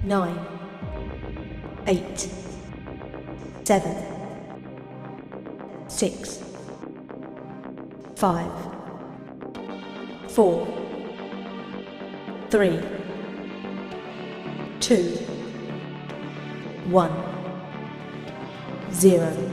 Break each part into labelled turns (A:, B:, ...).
A: 9, 8, 7, 6, 5, 4, 3, 2, 1, 0.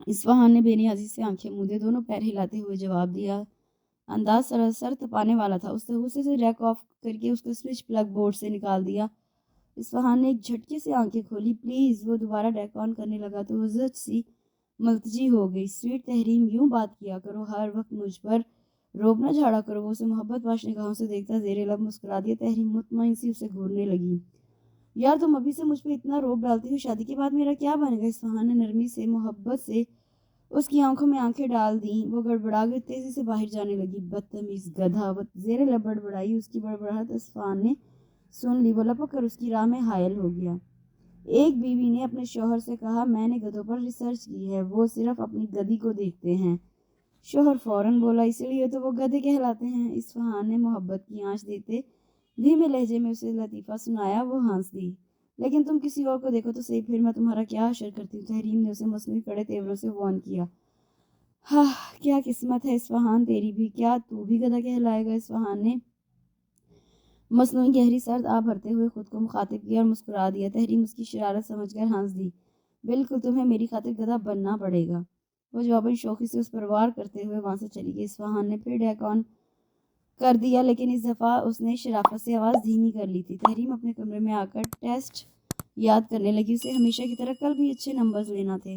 B: Isfahan نے بے نیازی سے آنکھیں مودے دونوں پیر ہلاتے ہوئے جواب دیا۔ انداز سراسر تپانے والا تھا۔ اس نے غصے سے ریک آف کر کے اس کو سوئچ پلگ بورڈ سے نکال دیا۔ اصفہان نے ایک جھٹکے سے آنکھیں کھولی۔ پلیز، وہ دوبارہ ڈیک آن کرنے لگا تو وہ زچ سی ملتجی ہو گئی۔ سویٹ تحریم، یوں بات کیا کرو، ہر وقت مجھ پر روب نہ جھاڑا کرو۔ وہ اسے محبت باش نگاہوں سے دیکھتا زیر لب مسکرا دیا۔ تحریم مطمئن سی اسے گھورنے لگی۔ یار تم ابھی سے مجھ پہ اتنا روب ڈالتی ہو، شادی کے بعد میرا کیا بنے گا؟ اصفہان نے نرمی سے محبت سے اس کی آنکھوں میں آنکھیں ڈال دیں۔ وہ گڑبڑا گئی، تیزی سے باہر جانے لگی۔ بدتمیز گدھا، زیر لب بڑبڑائی۔ اس کی بڑبڑاہٹ اصفہان نے سن لی۔ وہ لپک کر اس کی راہ میں حائل ہو گیا۔ ایک بیوی نے اپنے شوہر سے کہا، میں نے گدھوں پر ریسرچ کی ہے، وہ صرف اپنی گدھی کو دیکھتے ہیں۔ شوہر فوراً بولا، اسی لیے تو وہ گدھے کہلاتے ہیں۔ اصفہان نے محبت کی آنچ دیتے دھیمے لہجے میں اسے لطیفہ سنایا۔ وہ ہنس دی۔ لیکن تم کسی اور کو دیکھو تو صحیح، پھر میں تمہارا کیا اشر کرتی ہوں؟ تحریم نے اسے مصنوعی کڑے تیوروں سے وارن کیا۔ ہاں، کیا قسمت ہے اصفہان تیری بھی، کیا تو بھی گدھا کہلائے گا؟ اصفہان نے مصنوعی گہری سرد آہ بھرتے ہوئے خود کو مخاطب کیا اور مسکرا دیا۔ تحریم اس کی شرارت سمجھ کر ہنس دی۔ بالکل، تمہیں میری خاطر گدھا بننا پڑے گا۔ وہ جواباً شوخی سے اس پر وار کرتے ہوئے وہاں سے چلی گئی۔ اصفہان نے پھر ڈیک آن کر دیا، لیکن اس دفعہ اس نے شرافت سے آواز دھیمی کر لی تھی۔ تحریم اپنے کمرے میں آ کر ٹیسٹ یاد کرنے لگی۔ اسے ہمیشہ کی طرح کل بھی اچھے نمبرز لینا تھے۔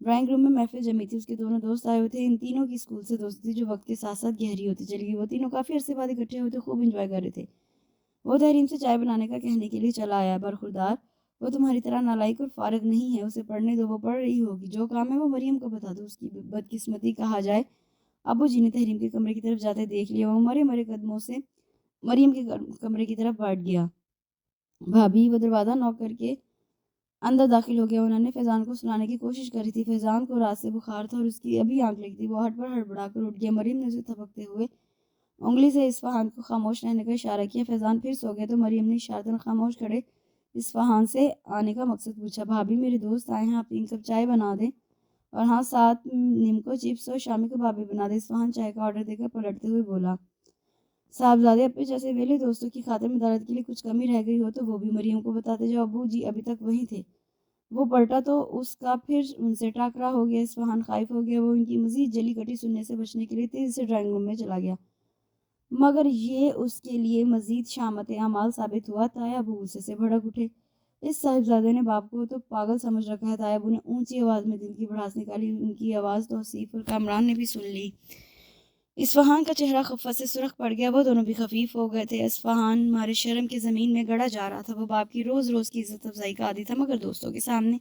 B: ڈرائنگ روم میں محفل جمی تھی۔ اس کے دونوں دوست آئے ہوئے تھے۔ ان تینوں کی اسکول سے دوستی تھی جو وقت کے ساتھ ساتھ گہری ہوتی چلی گئی۔ وہ تینوں کافی عرصے بعد اکٹھے ہوئے تھے، خوب انجوائے کر رہے تھے۔ وہ تحریم سے چائے بنانے کا کہنے کے لیے چلا آیا۔ برخوردار، وہ تمہاری طرح نالائق اور فارغ نہیں ہے، اسے پڑھنے دو، وہ پڑھ رہی ہوگی۔ جو کام ہے وہ مریم کو بتا دو۔ اس کی بدقسمتی کہا جائے، ابو جی نے تحریم کے کمرے کی طرف جاتے دیکھ لیا۔ وہ مرے مرے قدموں سے مریم کے کمرے کی طرف بڑھ گیا۔ بھابھی، وہ دروازہ نوک کر کے اندر داخل ہو گیا۔ انہوں نے فیضان کو سلانے کی کوشش کری تھی۔ فیضان کو رات سے بخار تھا اور اس کی ابھی آنکھ لگی تھی۔ وہ ہٹ پر ہڑبڑا کر اٹھ گیا۔ مریم نے اسے تھپکتے ہوئے انگلی سے اصفہان کو خاموش رہنے کا اشارہ کیا۔ فیضان پھر سو گیا تو مریم نے اشارتاً خاموش کھڑے اصفہان سے آنے کا مقصد پوچھا۔ بھابھی، میرے دوست آئے ہیں، آپ 3 کپ چائے بنا دیں، اور ہاں، ساتھ نیمکو چپس اور شامی کباب بھی بنا دیں۔ اصفہان چائے کا آرڈر دے کر پلٹتے ہوئے بولا۔ صاحبزادے، اپنے جیسے ویلے دوستوں کی خاطر مدارت کے لیے کچھ کمی رہ گئی ہو تو وہ بھی مریم کو بتاتے جاؤ۔ ابو جی ابھی تک وہیں تھے۔ وہ پلٹا تو اس کا پھر ان سے ٹاکرا ہو گیا۔ اصفہان خائف ہو گیا۔ وہ ان کی مزید جلی کٹی سننے سے بچنے کے لیے تیزی سے ڈرائنگ روم میں چلا گیا، مگر یہ اس کے لیے مزید شامت اعمال ثابت ہوا۔ تایا ابو غصے سے بھڑک اٹھے۔ اس صاحبزادے نے باپ کو تو پاگل سمجھ رکھا ہے۔ تایا ابو نے اونچی آواز میں دل کی بھڑاس نکالی۔ ان کی آواز توصیف اور کامران نے بھی سن لی۔ اصفہان کا چہرہ خفت سے سرخ پڑ گیا۔ وہ دونوں بھی خفیف ہو گئے تھے۔ اصفہان مارے شرم کے زمین میں گڑا جا رہا تھا۔ وہ باپ کی روز روز کی عزت افزائی کا عادی تھا، مگر دوستوں کے سامنے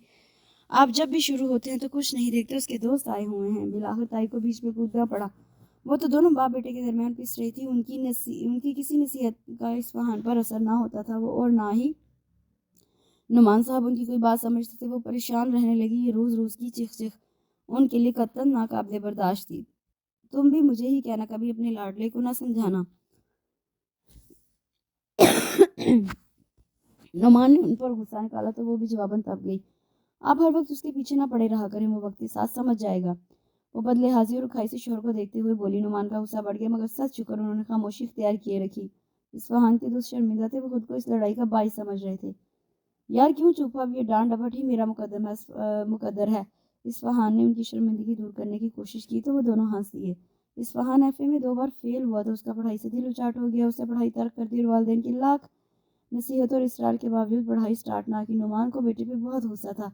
B: آپ جب بھی شروع ہوتے ہیں تو کچھ نہیں دیکھتے۔ اس کے دوست آئے ہوئے ہیں۔ بالآخر تائی کو بیچ میں کودنا پڑا۔ وہ تو دونوں باپ بیٹے کے درمیان پس رہی تھی۔ ان کی کسی نصیحت کا اصفہان پر اثر نہ ہوتا تھا، وہ اور نہ ہی نعمان صاحب ان کی کوئی بات سمجھتے تھے۔ وہ پریشان رہنے لگی۔ یہ روز روز کی چیخ چیخ ان کے لیے قطعاً ناقابل برداشت تھی۔ تم بھی مجھے ہی کہنا، کبھی اپنے لاڈلے کو نہ سمجھانا۔ نعمان نے ان پر غصہ نکالا تو وہ بھی جواباً تپ گئی۔ آپ ہر وقت اس کے پیچھے نہ پڑے رہا کریں، وہ وقت کے ساتھ سمجھ جائے گا۔ وہ بد لحاظی اور رکھائی سے شوہر کو دیکھتے ہوئے بولی۔ نعمان کا غصہ بڑھ گیا، مگر سچ شکر انہوں نے خاموشی اختیار کیے رکھی۔ اصفہان کے دوست شرمندہ تھے۔ وہ خود کو اس لڑائی کا باعث سمجھ رہے تھے۔ یار کیوں چپ ہو؟ اب یہ ڈانٹ ڈپٹ ہی میرا مقدر ہے۔ اصفہان نے ان کی شرمندگی دور کرنے کی کوشش کی تو وہ دونوں ہنس دیے۔ اصفہان ایف اے میں 2 بار فیل ہوا تو اس کا پڑھائی سے دل اچاٹ ہو گیا۔ اسے پڑھائی ترک کر دی اور والدین کی لاکھ نصیحت اور اصرار کے باوجود پڑھائی سٹارٹ نہ کی۔ نعمان کو بیٹے پہ بہت غصہ تھا۔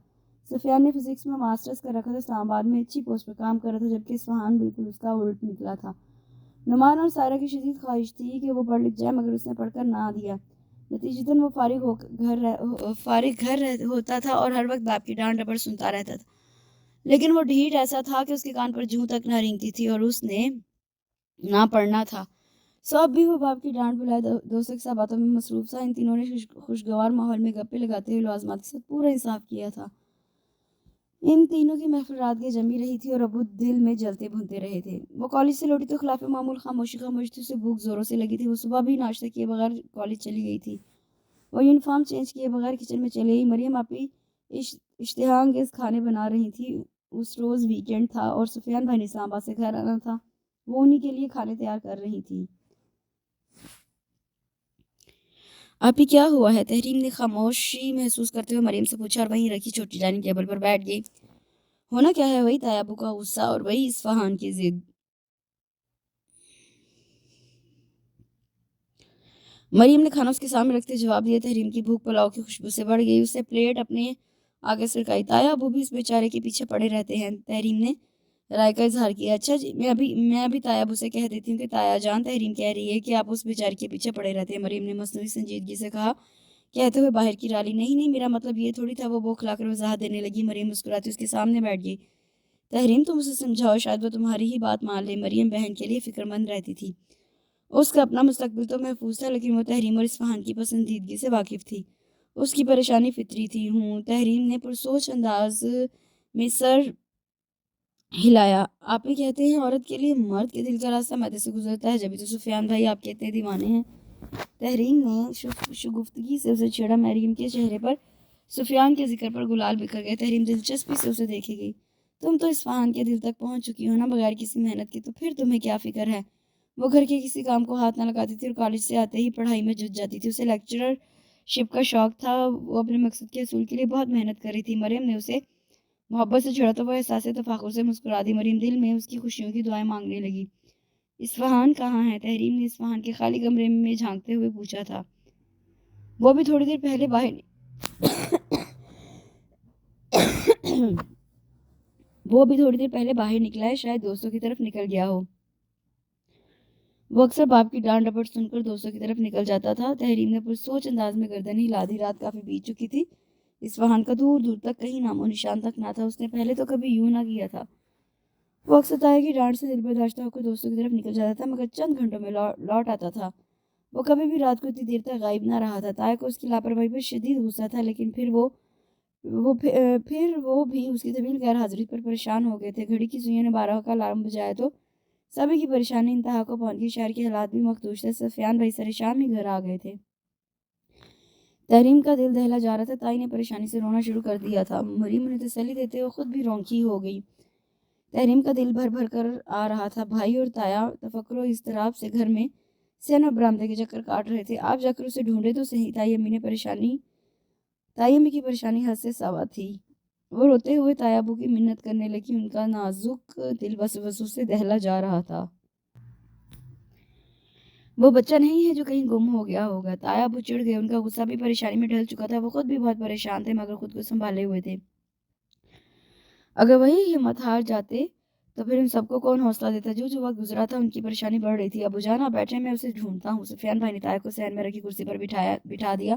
B: سفیان نے فزکس میں ماسٹرز کر رکھا تھا، اسلام آباد میں اچھی پوسٹ پر کام کر رہا تھا، جبکہ اصفہان بالکل اس کا الٹ نکلا تھا۔ نعمان اور سائرہ کی شدید خواہش تھی کہ وہ پڑھ لکھ جائے، مگر اس نے پڑھ کر نہ دیا۔ نتیجتاً وہ فارغ گھر ہوتا تھا اور ہر وقت باپ کی ڈانٹ ڈپٹ سنتا رہتا تھا۔ لیکن وہ ڈھیٹ ایسا تھا کہ اس کے کان پر جوں تک نہ رینگتی تھی، اور اس نے نہ پڑھنا تھا۔ اب بھی وہ باپ کی ڈانٹ بلائے دوستوں کے ساتھ باتوں میں مصروف تھا۔ ان تینوں نے خوشگوار ماحول میں گپے لگاتے ہوئے لوازمات کے ساتھ پورا انصاف کیا تھا۔ ان تینوں کی محفل رات گئے جمی رہی تھی اور ابو دل میں جلتے بھنتے رہے تھے۔ وہ کالج سے لوٹی تو خلاف معمول خاموشی تھی۔ اسے بھوک زوروں سے لگی تھی۔ وہ صبح بھی ناشتہ کیے بغیر کالج چلی گئی تھی۔ وہ یونیفارم چینج کیے بغیر کچن میں چلی گئی۔ مریم آپی اشتہا انگیز کھانے بنا رہی تھی۔ اس روز ویکینڈ تھا اور سفیان بھائی نے اسلام آباد سے گھر آنا تھا۔ وہ انہی کے لیے کھانے تیار کر رہی تھی۔ آپی کیا ہوا ہے؟ تحریم نے خاموشی محسوس کرتے ہوئے مریم سے پوچھا اور وہیں رکھی چھوٹی ڈائننگ ٹیبل پر بیٹھ گئی۔ ہونا کیا ہے؟ وہی تایابو کا غصہ اور وہی اصفہان کی ضد۔ مریم نے کھانا اس کے سامنے رکھتے جواب دیا۔ تحریم کی بھوک پلاؤ کی خوشبو سے بڑھ گئی، اسے پلیٹ اپنے آگے سرکائی۔ تایابو بھی اس بیچارے کے پیچھے پڑے رہتے ہیں، تحریم نے رائے کا اظہار کیا۔ اچھا جی، میں ابھی تایابو سے کہہ دیتی ہوں کہ تایا جان، تحریم کہہ رہی ہے کہ آپ اس بیچارے کے پیچھے پڑے رہتے ہیں۔ مریم نے مصنوعی سنجیدگی سے کہا، کہتے ہوئے باہر کی رالی، نہیں میرا مطلب یہ تھوڑی تھا۔ وہ بوکھلا کر وضاحت دینے لگی۔ مریم مسکراتی اس کے سامنے بیٹھ گئی۔ تحریم تم اسے سمجھاؤ، شاید وہ تمہاری ہی بات مان لے۔ مریم بہن کے لیے فکر مند رہتی تھی، اس کا اپنا مستقبل تو محفوظ تھا، لیکن وہ تحریم اور اصفہان کی پسندیدگی سے واقف تھی۔ اس کی پریشانی فطری تھی۔ تحریم نے پرسوچ انداز میں سر ہلایا۔ آپ ہی کہتے ہیں عورت کے لیے مرد کے دل کا راستہ میدے سے گزرتا ہے، جبھی تو سفیان بھائی آپ کے اتنے دیوانے ہیں۔ تحریم نے شگفتگی سے اسے چھیڑا۔ مریم کے چہرے پر سفیان کے ذکر پر گلال بکھر گئے۔ تحریم دلچسپی سے اسے دیکھے گئی۔ تم تو اصفہان کے دل تک پہنچ چکی ہو نا، بغیر کسی محنت کے، تو پھر تمہیں کیا فکر ہے؟ وہ گھر کے کسی کام کو ہاتھ نہ لگاتی تھی اور کالج سے آتے ہی پڑھائی میں جٹ جاتی تھی۔ اسے لیکچرر شپ کا شوق تھا، وہ اپنے مقصد کے حصول کے لیے بہت محنت کر رہی تھی۔ مریم نے اسے محبت سے چھڑا تو وہ احساس تفاخر سے مسکرا دی۔ مریم دل میں اس کی خوشیوں کی دعائیں مانگنے لگی۔ اصفہان کہاں ہے؟ تحریم نے اصفہان کے خالی کمرے میں جھانکتے ہوئے پوچھا تھا۔ وہ بھی تھوڑی دیر پہلے باہر نکلا ہے، شاید دوستوں کی طرف نکل گیا ہو۔ وہ اکثر باپ کی ڈانٹ ڈپٹ سن کر دوستوں کی طرف نکل جاتا تھا۔ تحریم نے پرسوچ انداز میں گردن ہلا دی۔ رات کافی بیت چکی تھی۔ اصفہان کا دور دور تک کہیں نام و نشان تک نہ تھا۔ اس نے پہلے تو کبھی یوں نہ کیا تھا۔ وہ اکثر تایا کی ڈانٹ سے دل برداشتہ ہو کر دوستوں کی طرف نکل جاتا تھا، مگر چند گھنٹوں میں لوٹ آتا تھا۔ وہ کبھی بھی رات کو اتنی دیر تک غائب نہ رہا تھا۔ تایا کو اس کی لاپرواہی پر شدید غصہ تھا، لیکن پھر وہ بھی اس کی طویل غیر حاضری پر پریشان ہو گئے تھے۔ گھڑی کی سوئیوں نے 12 کا الارم بجایا تو سبھی کی پریشانی انتہا کو پہنچ گئی۔ شہر کے حالات بھی مخدوش تھے۔ سفیان بھائی سر شام ہی گھر آ گئے تھے۔ تحریم کا دل دہلا جا رہا تھا۔ تائی نے پریشانی سے رونا شروع کر دیا تھا۔ مریم نے تسلی دیتے ہوئے خود بھی رونقی ہو گئی۔ تحریم کا دل بھر بھر کر آ رہا تھا۔ بھائی اور تایا تفکر و اضطراب سے گھر میں سین اور برآمدے کے چکر کاٹ رہے تھے۔ آپ جا کر اسے ڈھونڈے تو صحیح۔ تائی امی کی پریشانی حد سے سوا تھی۔ وہ روتے ہوئے تایابو کی منت کرنے لگی۔ ان کا نازک دل وسوسوں سے دہلا جا رہا تھا۔ وہ بچہ نہیں ہے جو کہیں گم ہو گیا ہوگا۔ تایابو چڑھ گئے۔ ان کا غصہ بھی پریشانی میں ڈھل چکا تھا۔ وہ خود بھی بہت پریشان تھے، مگر خود کو سنبھالے ہوئے تھے۔ اگر وہی ہمت ہار جاتے تو پھر ان سب کو کون حوصلہ دیتا؟ جو وقت گزرا تھا ان کی پریشانی بڑھ رہی تھی۔ ابو جان آپ بیٹھے، میں اسے ڈھونڈتا ہوں۔ سفیان بھائی نے تایا کو صحن میں رکھی کرسی پر بٹھا دیا۔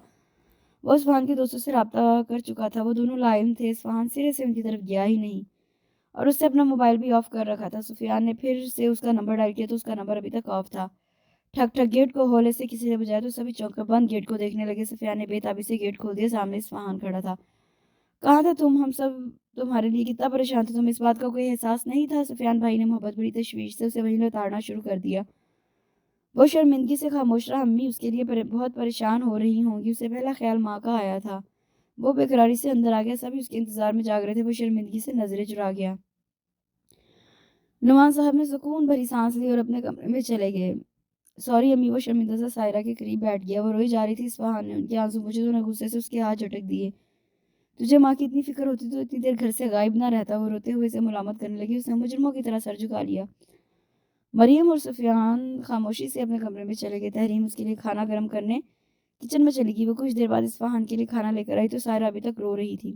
B: وہ اصفہان کے دوستوں سے رابطہ کر چکا تھا۔ وہ دونوں لا علم تھے۔ اصفہان سرے سے ان کی طرف گیا ہی نہیں اور اس سے اپنا موبائل بھی آف کر رکھا تھا۔ سفیان نے پھر سے اس کا نمبر ڈائل کیا تو اس کا نمبر ابھی تک آف تھا۔ ٹھک ٹھک گیٹ کو ہولے سے کسی نے بجایا تو سبھی چونک کر بند گیٹ کو دیکھنے لگے۔ سفیان نے بے تابی سے گیٹ کھول دیا۔ سامنے اصفہان کھڑا تھا۔ کہاں تھے تم؟ ہم سب تمہارے لیے کتنا پریشان تھے، تمہیں اس بات کا کوئی احساس نہیں تھا؟ سفیان بھائی نے محبت بڑی تشویش سے اسے وہیں لتاڑنا شروع کر دیا۔ وہ شرمندگی سے خاموش رہا۔ امی اس کے لیے بہت پریشان ہو رہی ہوں گی۔ اسے پہلا خیال ماں کا آیا تھا۔ وہ بے قراری سے اندر آ گیا۔ سبھی اس کے انتظار میں جاگ رہے تھے۔ وہ شرمندگی سے نظریں چرا گیا۔ نعمان صاحب نے سکون بھری سانس لی اور اپنے کمرے میں چلے گئے۔ سوری امی، وہ شرمندہ سے سائرہ کے قریب بیٹھ گیا۔ وہ روئی جا رہی تھی۔ اصفہان نے ان کے آنسو پوچھے تو انہیں غصے سے اس کے ہاتھ جھٹک دیے۔ تجھے ماں کی اتنی فکر ہوتی تو اتنی دیر گھر سے غائب نہ رہتا۔ وہ روتے ہوئے اسے ملامت کرنے لگی۔ اس نے مجرموں کی طرح سر جھکا لیا۔ مریم اور سفیان خاموشی سے اپنے کمرے میں چلے گئے۔ تحریم اس کے لیے کھانا گرم کرنے کچن میں چلی گئی۔ وہ کچھ دیر بعد اصفہان کے لیے کھانا لے کر آئی تو سائرہ ابھی تک رو رہی تھی۔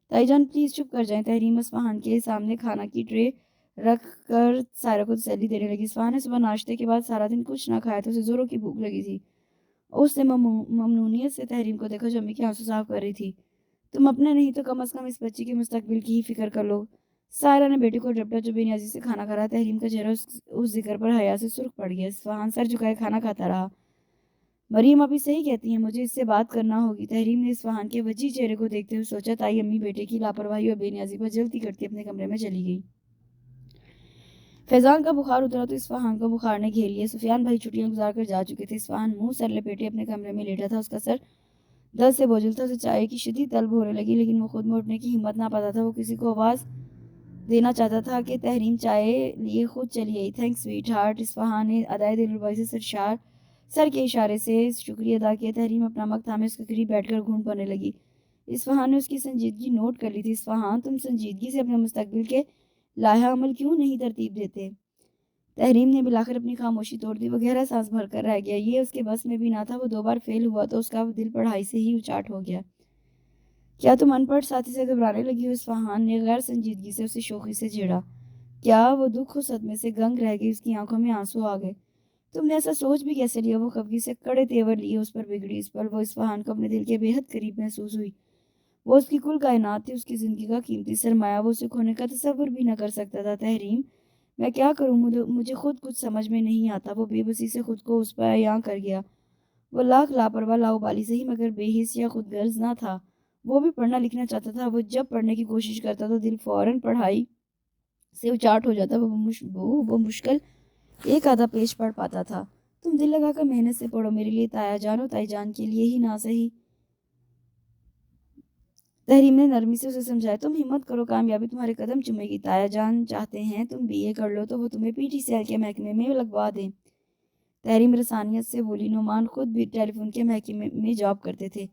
B: تائی جان پلیز چپ کر جائیں۔ تحریم اصفہان کے سامنے کھانا کی ٹرے رکھ کر سائرہ کو تسلی دینے لگی۔ اصفہان نے صبح ناشتے کے بعد سارا دن کچھ نہ کھایا تھا۔ اسے زوروں کی بھوک لگی تھی۔ اس نے ممنونیت سے تحریم کو دیکھا جو امی کے آنسو صاف کر رہی تھی۔ تم اپنے نہیں تو کم از کم اس بچی کے مستقبل کی ہی فکر کر لو۔ سائرہ نے بیٹی کو ڈپٹا جو بے نیازی سے کھانا کھا رہا۔ تحریم کا چہرہ اس ذکر پر حیا سے سرخ پڑ گیا۔ اصفہان سر جھکائے کھانا کھاتا رہا۔ مریم ابھی صحیح کہتی ہیں، مجھے اس سے بات کرنا ہوگی۔ تحریم نے اصفہان کے وجیح چہرے کو دیکھتے ہوئے سوچا۔ تائی امی بیٹے کی لاپرواہی اور بے نیازی پر جلتی کرتی اپنے کمرے میں چلی گئی۔ فیضان کا بخار اترا تو اصفہان کو بخار نے گھیر لیا۔ سفیان بھائی چھٹیاں گزار کر جا چکے تھے۔ اصفہان منہ سر لپیٹے اپنے کمرے میں لیٹا تھا۔ اس کا سر درد سے بوجھل تھا۔ اسے چائے کی شدید طلب ہونے لگی، لیکن وہ خود میں اٹھنے کی ہمت نہ پاتا تھا۔ وہ کسی کو آواز دینا چاہتا تھا کہ تحریم چائے لیے خود چلی آئی۔ Thanks sweetheart. اصفہان نے ادائے دلربائی سے سر کے اشارے سے شکریہ ادا کیا۔ تحریم اپنا مگ تھامے اس کے قریب بیٹھ کر گھونٹ بھرنے لگی۔ اصفہان نے اس کی سنجیدگی نوٹ کر لی تھی. اصفہان، تم سنجیدگی سے اپنے مستقبل کے لائحہ عمل کیوں نہیں ترتیب دیتے؟ تحریم نے بالآخر اپنی خاموشی توڑ دی. وہ گہرا سانس بھر کر رہ گیا. یہ اس کے بس میں بھی نہ تھا. وہ 2 بار فیل ہوا تو اس کا دل پڑھائی سے ہی اچاٹ ہو گیا. کیا تم ان پڑھ ساتھی سے گھبرانے لگی ہو؟ اصفہان نے غیر سنجیدگی سے اسے شوخی سے چھیڑا. کیا؟ وہ دکھ و صدمے سے گنگ رہ گئی. اس کی آنکھوں میں آنسو آ گئے. تم نے ایسا سوچ بھی کیسے لیا؟ وہ خفگی سے کڑے تیور لیے اس پر بگڑی. اس پر وہ اصفہان کو اپنے دل کے بے حد قریب محسوس ہوئی. وہ اس کی کل کائنات تھی، اس کی زندگی کا قیمتی سرمایہ. وہ اسے کھونے کا تصور بھی نہ کر سکتا تھا. تحریم، میں کیا کروں؟ مجھے خود کچھ سمجھ میں نہیں آتا. وہ بے بسی سے خود کو اس پر عیاں کر گیا. وہ لاکھ لاپرواہ لاؤبالی سے ہی مگر بے حس یا خود غرض نہ تھا. وہ بھی پڑھنا لکھنا چاہتا تھا. وہ جب پڑھنے کی کوشش کرتا تو دل فوراً پڑھائی سے اچاٹ ہو جاتا. وہ مشکل ایک آدھا پیج پڑھ پاتا تھا. تم دل لگا کر محنت سے پڑھو، میرے لیے، تایا جان و تائی جان کے لیے ہی نہ صحیح. تحریم نے نرمی سے اسے سمجھایا. تم ہمت کرو، کامیابی تمہارے قدم چومے گی. تایا جان چاہتے ہیں تم BA کر لو تو وہ تمہیں PTCL کے محکمے میں لگوا دیں. تحریم رسانیت سے بولی. نعمان خود بھی ٹیلی فون کے محکمے میں جاب کرتے تھے.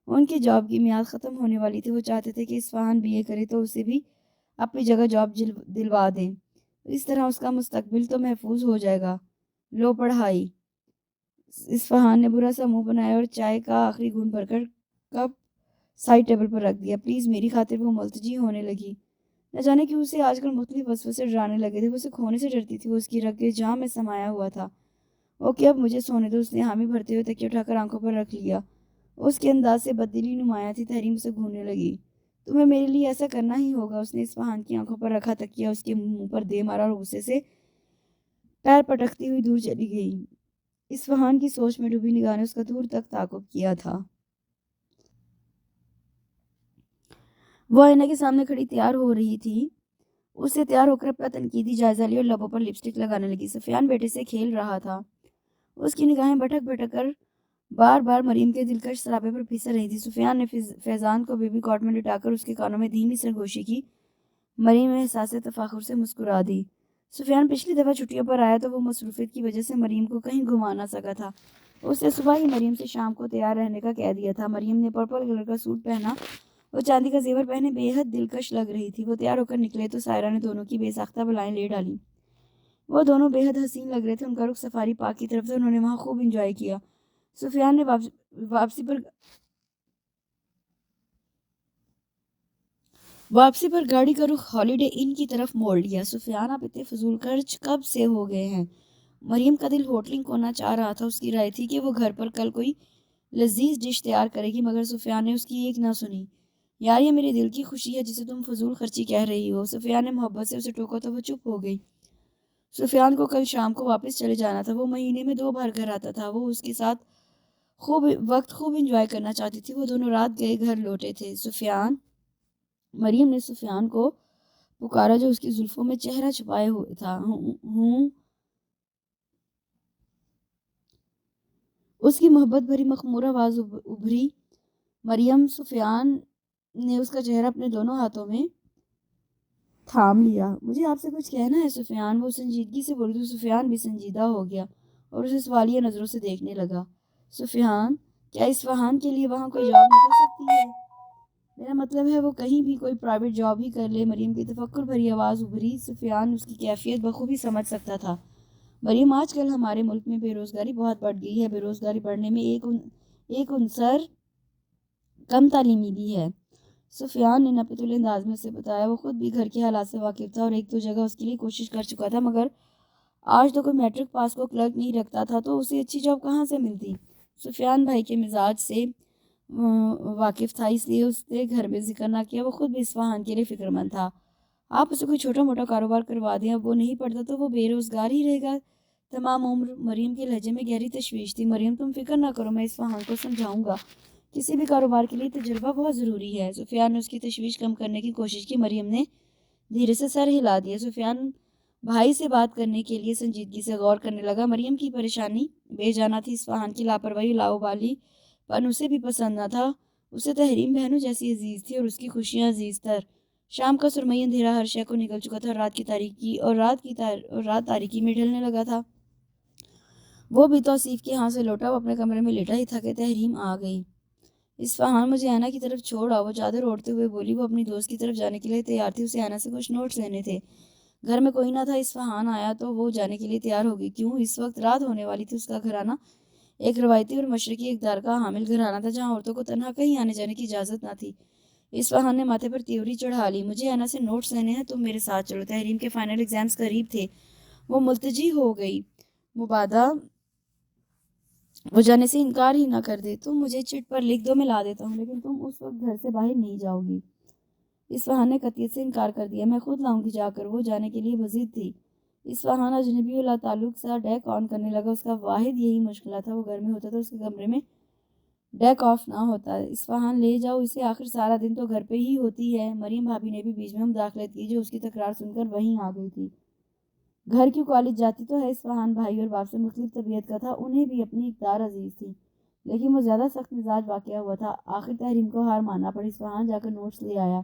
B: ان کی جاب کی میعاد ختم ہونے والی تھی. وہ چاہتے تھے کہ اصفہان BA کرے تو اسے بھی اپنی جگہ جاب دلوا دیں. اس طرح اس کا مستقبل تو محفوظ ہو جائے گا. لو پڑھائی. اصفہان نے برا سا منہ بنایا اور چائے کا آخری گھونٹ بھر کر کپ سائڈ ٹیبل پر رکھ دیا. پلیز میری خاطر. وہ ملتجی ہونے لگی. نہ جانے کیوں اسے آج کل مختلف وسوسے ڈرانے لگے تھے. وہ اسے کھونے سے ڈرتی تھی. وہ اس کی رگ کے جام میں سمایا ہوا تھا. اوکے، اب مجھے سونے دو. اس نے حامی بھرتے ہوئے تکیہ اٹھا کر آنکھوں پر رکھ لیا. اس کے انداز سے بددلی نمایاں تھی. تحریم سے گھورنے لگی. تمہیں میرے لیے ایسا کرنا ہی ہوگا. اس نے اصفہان کی آنکھوں پر رکھا تکیہ اس کے منہ پر دے مارا اور غصے سے پیر پٹکتی ہوئی دور چلی گئی. اصفہان کی سوچ میں ڈوبی نگاہ نے اس کا دور تک تعاقب کیا تھا. وہ آئینہ کے سامنے کھڑی تیار ہو رہی تھی. اسے تیار ہو کر اپنا تنقیدی جائزہ لیا اور لبوں پر لپسٹک لگانے لگی. سفیان بیٹے سے کھیل رہا تھا. اس کی نگاہیں بھٹک بھٹک کر بار بار مریم کے دلکش سرابے پر پھسل رہی تھی. سفیان نے فیضان کو بیبی کاٹ میں لٹا کر اس کے کانوں میں دھیمی سرگوشی کی. مریم احساس تفاخر سے مسکرا دی. سفیان پچھلی دفعہ چھٹیوں پر آیا تو وہ مصروفیت کی وجہ سے مریم کو کہیں گھما نہ سکا تھا. اس نے صبح ہی مریم سے شام کو تیار رہنے کا کہہ دیا تھا. مریم نے پرپل کلر کا سوٹ پہنا. وہ چاندی کا زیور پہنے بے حد دلکش لگ رہی تھی. وہ تیار ہو کر نکلے تو سائرہ نے دونوں کی بے ساختہ بلائیں لے ڈالی. وہ دونوں بے حد حسین لگ رہے تھے. ان کا رخ سفاری پارک کی طرف تھا. انہوں نے وہاں خوب انجوائے کیا. سفیان نے واپسی پر گاڑی کا رخ ہالیڈے ان کی طرف موڑ لیا. سفیان، آپ اتنے فضول خرچ کب سے ہو گئے ہیں؟ مریم کا دل ہوٹلنگ ہونا چاہ رہا تھا. اس کی رائے تھی کہ وہ گھر پر کل کوئی لذیذ ڈش تیار کرے گی، مگر سفیان نے اس کی ایک نہ سنی. یار، یہ میرے دل کی خوشی ہے جسے تم فضول خرچی کہہ رہی ہو. سفیان نے محبت سے اسے ٹوکا تو وہ چپ ہو گئی. سفیان کو کل شام کو واپس چلے جانا تھا. وہ مہینے میں 2 بار گھر آتا تھا. وہ اس کے ساتھ خوب انجوائے کرنا چاہتی تھی. وہ دونوں رات گئے گھر لوٹے تھے. مریم نے سفیان کو پکارا جو اس کی زلفوں میں چہرہ چھپائے ہوئے تھا. ہوں. اس کی محبت بھری مخمور آواز ابھری. مریم. سفیان نے اس کا چہرہ اپنے دونوں ہاتھوں میں تھام لیا. مجھے آپ سے کچھ کہنا ہے سفیان. وہ سنجیدگی سے بولی تو سفیان بھی سنجیدہ ہو گیا اور اسے سوالیہ نظروں سے دیکھنے لگا. سفیان، کیا اصفہان کے لیے وہاں کوئی جاب نکل سکتی ہے؟ میرا مطلب ہے وہ کہیں بھی کوئی پرائیویٹ جاب ہی کر لے. مریم کی تفکر بھری آواز ابھری. سفیان اس کی کیفیت بخوبی سمجھ سکتا تھا. مریم، آج کل ہمارے ملک میں بے روزگاری بہت بڑھ گئی ہے. بے روزگاری بڑھنے میں ایک عنصر کم تعلیمی بھی ہے. سفیان نے نپے انداز میں اسے بتایا. وہ خود بھی گھر کے حالات سے واقف تھا اور 1-2 جگہ اس کے لیے کوشش کر چکا تھا، مگر آج تو کوئی میٹرک پاس کو کلرک نہیں رکھتا تھا تو اسے اچھی جاب کہاں سے ملتی. سفیان بھائی کے مزاج سے واقف تھا، اس لیے اس نے گھر میں ذکر نہ کیا. وہ خود بھی اصفہان کے لیے فکر مند تھا. آپ اسے کوئی چھوٹا موٹا کاروبار کروا دیں. اب وہ نہیں پڑھتا تو وہ بے روزگار ہی رہے گا تمام عمر. مریم کے لہجے میں گہری تشویش تھی. مریم، تم فکر نہ کرو، میں اصفہان کو سمجھاؤں گا. کسی بھی کاروبار کے لیے تجربہ بہت ضروری ہے. سفیان نے اس کی تشویش کم کرنے کی کوشش کی. مریم نے دھیرے سے سر ہلا دیا. سفیان بھائی سے بات کرنے کے لیے سنجیدگی سے غور کرنے لگا. مریم کی پریشانی بے جانا تھی. اصفہان کی لاپرواہی لاؤبالی پن اسے بھی پسند نہ تھا. اسے تحریم بہنوں جیسی عزیز تھی اور اس کی خوشیاں عزیز تر. شام کا سرمئی اندھیرا ہر شے کو نگل چکا تھا اور رات تاریکی میں ڈھلنے لگا تھا. وہ بھی توصیف کے ہاں سے لوٹا. وہ اپنے کمرے میں لیٹا ہی تھا کہ تحریم آ گئی. اصفہان مجھے اینا کی طرف چھوڑ آؤ، وہ چادر اوڑھتے ہوئے بولی۔ وہ اپنی دوست کی طرف جانے کے لیے تیار تھی، اسے اینا سے کچھ نوٹس لینے تھے۔ گھر میں کوئی نہ تھا، اصفہان آیا تو وہ جانے کے لیے تیار ہو گئی۔ کیوں؟ اس وقت رات ہونے والی تھی۔ اس کا گھرانہ ایک روایتی اور مشرقی اقدار کا حامل گھرانہ تھا، جہاں عورتوں کو تنہا کہیں آنے جانے کی اجازت نہ تھی۔ اصفہان نے ماتھے پر تیوری چڑھا لی۔ مجھے اینا سے نوٹس لینے ہیں، تم میرے ساتھ چلو۔ تحریم کے فائنل ایگزامز قریب تھے، وہ ملتجی ہو گئی۔ مبادہ وہ جانے سے انکار ہی نہ کر دے۔ تم مجھے چٹ پر لکھ دو، میں لا دیتا ہوں، لیکن تم اس وقت گھر سے باہر نہیں جاؤ گی۔ اصفہان نے قطعیت سے انکار کر دیا۔ میں خود لاؤں گی جا کر۔ وہ جانے کے لیے بضد تھی۔ اصفہان اجنبیوں لا تعلق سا ڈیک آن کرنے لگا۔ اس کا واحد یہی مشغلہ تھا، وہ گھر میں ہوتا تو اس کے کمرے میں ڈیک آف نہ ہوتا۔ اصفہان لے جاؤ اسے، آخر سارا دن تو گھر پہ ہی ہوتی ہے۔ مریم بھابی نے بھی بیچ میں مداخلت کی، جو اس کی تکرار سن کر وہیں آ گئی تھی۔ گھر کیوں، کالج جاتی تو ہے۔ اصفہان بھائی اور باپ سے مختلف طبیعت کا تھا، انہیں بھی اپنی اقدار عزیز تھی، لیکن وہ زیادہ سخت مزاج واقعہ ہوا تھا۔ آخر تحریم کو ہار ماننا پڑی۔ اصفہان جا کر نوٹس لے آیا۔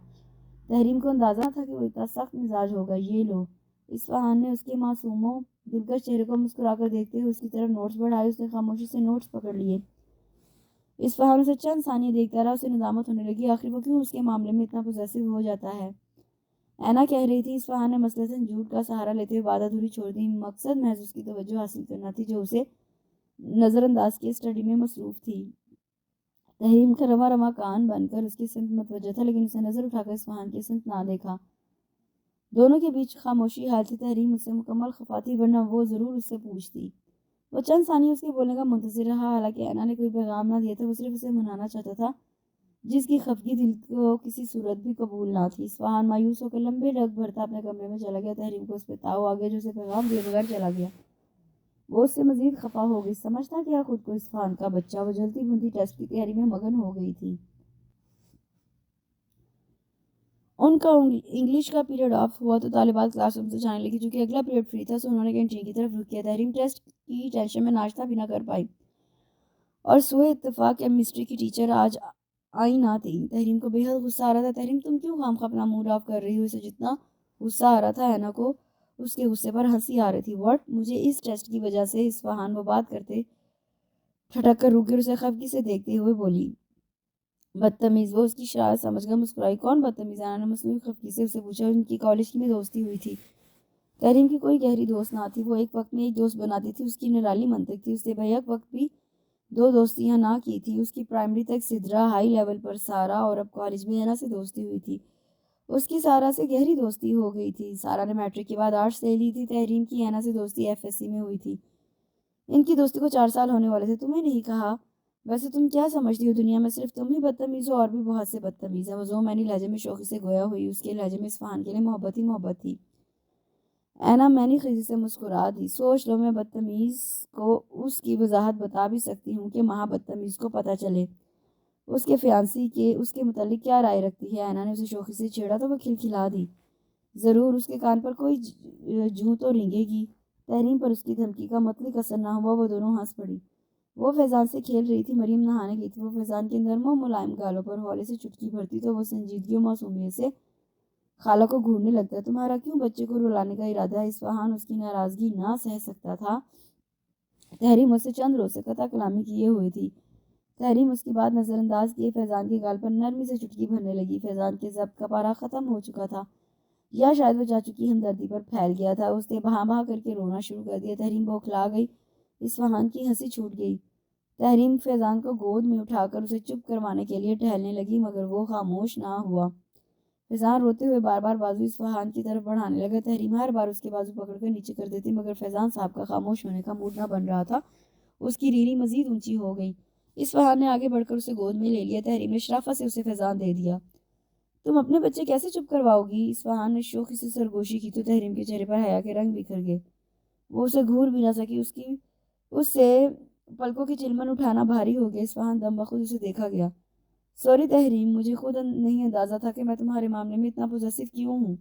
B: تحریم کو اندازہ تھا کہ وہ اتنا سخت مزاج ہوگا۔ یہ لو۔ اصفہان نے اس کے معصوم و دلکش چہرے کو مسکرا کر دیکھتے ہوئے اس کی طرف نوٹس بڑھائے۔ اس نے خاموشی سے نوٹس پکڑ لیے۔ اصفہان اسے چند ثانیے دیکھتا رہا، اسے ندامت ہونے لگی، آخر وہ کیوں اس کے معاملے میں اتنا پوزیسو ہو جاتا ہے۔ اینا کہہ رہی تھی۔ اصفہان نے مثلاً جھوٹ کا سہارا لیتے ہوئے بات ادھوری چھوڑ دی۔ مقصد محض اس کی توجہ حاصل کرنا تھی، جو اسے نظر انداز کیے اسٹڈی میں مصروف تھی۔ تحریم کا رواں رواں کان بن کر اس کی سمت متوجہ تھا، لیکن اس نے نظر اٹھا کر اصفہان کی سمت نہ دیکھا۔ دونوں کے بیچ خاموشی حائل تھی۔ تحریم اس سے مکمل خفا تھی، ورنہ وہ ضرور اس سے پوچھتی۔ وہ چند ثانیے اس کے بولنے کا منتظر رہا، حالانکہ اینا نے کوئی پیغام نہ دیا تھا۔ وہ صرف اسے منانا چاہتا تھا، جس کی خفگی دل کو کسی صورت بھی قبول نہ تھی۔ اصفہان مایوس ہو کر لمبے ڈگ بھرتا اپنے کمرے میں چلا گیا۔ تحریم کو اس پہ تاؤ آ گیا، جو اسے پیغام دیے بغیر چلا گیا۔ وہ اس سے مزید خفا ہو گئی۔ سمجھتا کیا خود کو اصفہان کا بچہ؟ وہ جلتی بنتی ٹیسٹ کی تیاری میں مگن ہو گئی تھی۔ ان کا انگلش کا پیریڈ آف ہوا تو طالبات کلاس روم سے جانے لگی۔ چونکہ اگلا پیریڈ فری تھا، سو انہوں نے کینٹین کی طرف رخ کیا۔ تحریم ٹیسٹ کی ٹینشن میں ناشتہ بھی نہ کر پائی، اور سوئے اتفاق کیمسٹری کی ٹیچر آج آئی نہ تھی۔ تحریم کو بے حد غصہ آ رہا تھا۔ تحریم تم کیوں خواہ اپنا موڈ آف کر رہی ہو؟ اسے جتنا غصہ آ رہا تھا، اینا کو اس کے غصے پر ہنسی آ رہی تھی۔ واٹ؟ مجھے اس ٹیسٹ کی وجہ سے؟ اصفہان وہ بات کرتے ٹھٹک کر رک گئی اور اسے خفگی سے دیکھتے ہوئے بولی۔ بدتمیز؟ وہ اس کی شرارت سمجھ کر مسکرائی۔ کون بدتمیز؟ اینا نے مصنوعی خفگی سے اسے پوچھا۔ ان کی کالج میں دوستی ہوئی تھی۔ تحریم کی کوئی گہری دوست نہ تھی، وہ ایک وقت میں ایک دوست بناتی تھی، اس کی نرالی منطق تھی۔ اس نے بیک وقت بھی دو دوستیاں نہ کی تھی۔ اس کی پرائمری تک سدرا، ہائی لیول پر سارا، اور اب کالج میں اینا سے دوستی ہوئی تھی۔ اس کی سارا سے گہری دوستی ہو گئی تھی۔ سارا نے میٹرک کے بعد آرٹس لے لی تھی۔ تحریم کی اینا سے دوستی FSC میں ہوئی تھی۔ ان کی دوستی کو 4 سال ہونے والے تھے۔ تمہیں نہیں کہا؟ ویسے تم کیا سمجھتی ہو؟ دنیا میں صرف تم ہی بدتمیز ہو، اور بھی بہت سے بدتمیز ہیں۔ وہ زومینی لہجے میں شوخی سے گویا ہوئی۔ اس کے لہجے میں اصفہان کے لیے محبت ہی محبت تھی۔ اینا مینی خزی سے مسکرا دی۔ سوچ لو، میں بدتمیز کو اس کی وضاحت بتا بھی سکتی ہوں کہ مہا بدتمیز کو پتہ چلے اس کے فیانسی کے اس کے متعلق کیا رائے رکھتی ہے۔ اینا نے اسے شوخی سے چھیڑا تو وہ کھلکھلا دی۔ ضرور اس کے کان پر کوئی جوں تو رینگے گی۔ تحریم پر اس کی دھمکی کا مطلق اثر نہ ہوا، وہ دونوں ہنس پڑی۔ وہ فیضان سے کھیل رہی تھی، مریم نہانے گئی تھی۔ وہ فیضان کے نرم و ملائم گالوں پر ہولے سے چٹکی بھرتی تو وہ سنجیدگی و معصومیت سے خالہ کو گھورنے لگتا۔ تمہارا کیوں بچے کو رلانے کا ارادہ ہے؟ اصفہان اس کی ناراضگی نہ سہ سکتا تھا۔ تحریم اس سے چند روز سے قطع کلامی کیے ہوئی تھی۔ تحریم اس کی بات نظر انداز کیے فیضان کے گال پر نرمی سے چٹکی بھرنے لگی۔ فیضان کے ضبط کا پارا ختم ہو چکا تھا، یا شاید وہ چاچو کی ہمدردی پر پھیل گیا تھا۔ اس نے بہا بہا کر کے رونا شروع کر دیا۔ تحریم بوکھلا گئی۔ اصفہان کی ہنسی چھوٹ گئی۔ تحریم فیضان کو گود میں اٹھا کر اسے چپ کروانے کے لیے ٹہلنے لگی، مگر وہ خاموش نہ ہوا۔ فیضان روتے ہوئے بار بار بازو اصفہان کی طرف بڑھانے لگا۔ تحریم ہر بار اس کے بازو پکڑ کر نیچے کر دیتی، مگر فیضان صاحب کا خاموش ہونے کا موڈ نہ بن رہا تھا۔ اس کی ریری مزید اونچی ہو گئی۔ اصفہان نے آگے بڑھ کر اسے گود میں لے لیا۔ تحریم نے شرافت سے اسے فیضان دے دیا۔ تم اپنے بچے کیسے چپ کرواؤ گی؟ اصفہان نے شوخی سے سرگوشی کی تو تحریم کے چہرے پر حیا کے رنگ بکھر گئے۔ وہ اسے گھور بھی نہ سکی۔ اس سے پلکوں کی چلمن اٹھانا بھاری ہو گیا۔ اصفہان دم بخود اسے دیکھا گیا۔ سوری تحریم، مجھے خود نہیں اندازہ تھا کہ میں تمہارے معاملے میں اتنا پوزیسو کیوں ہوں۔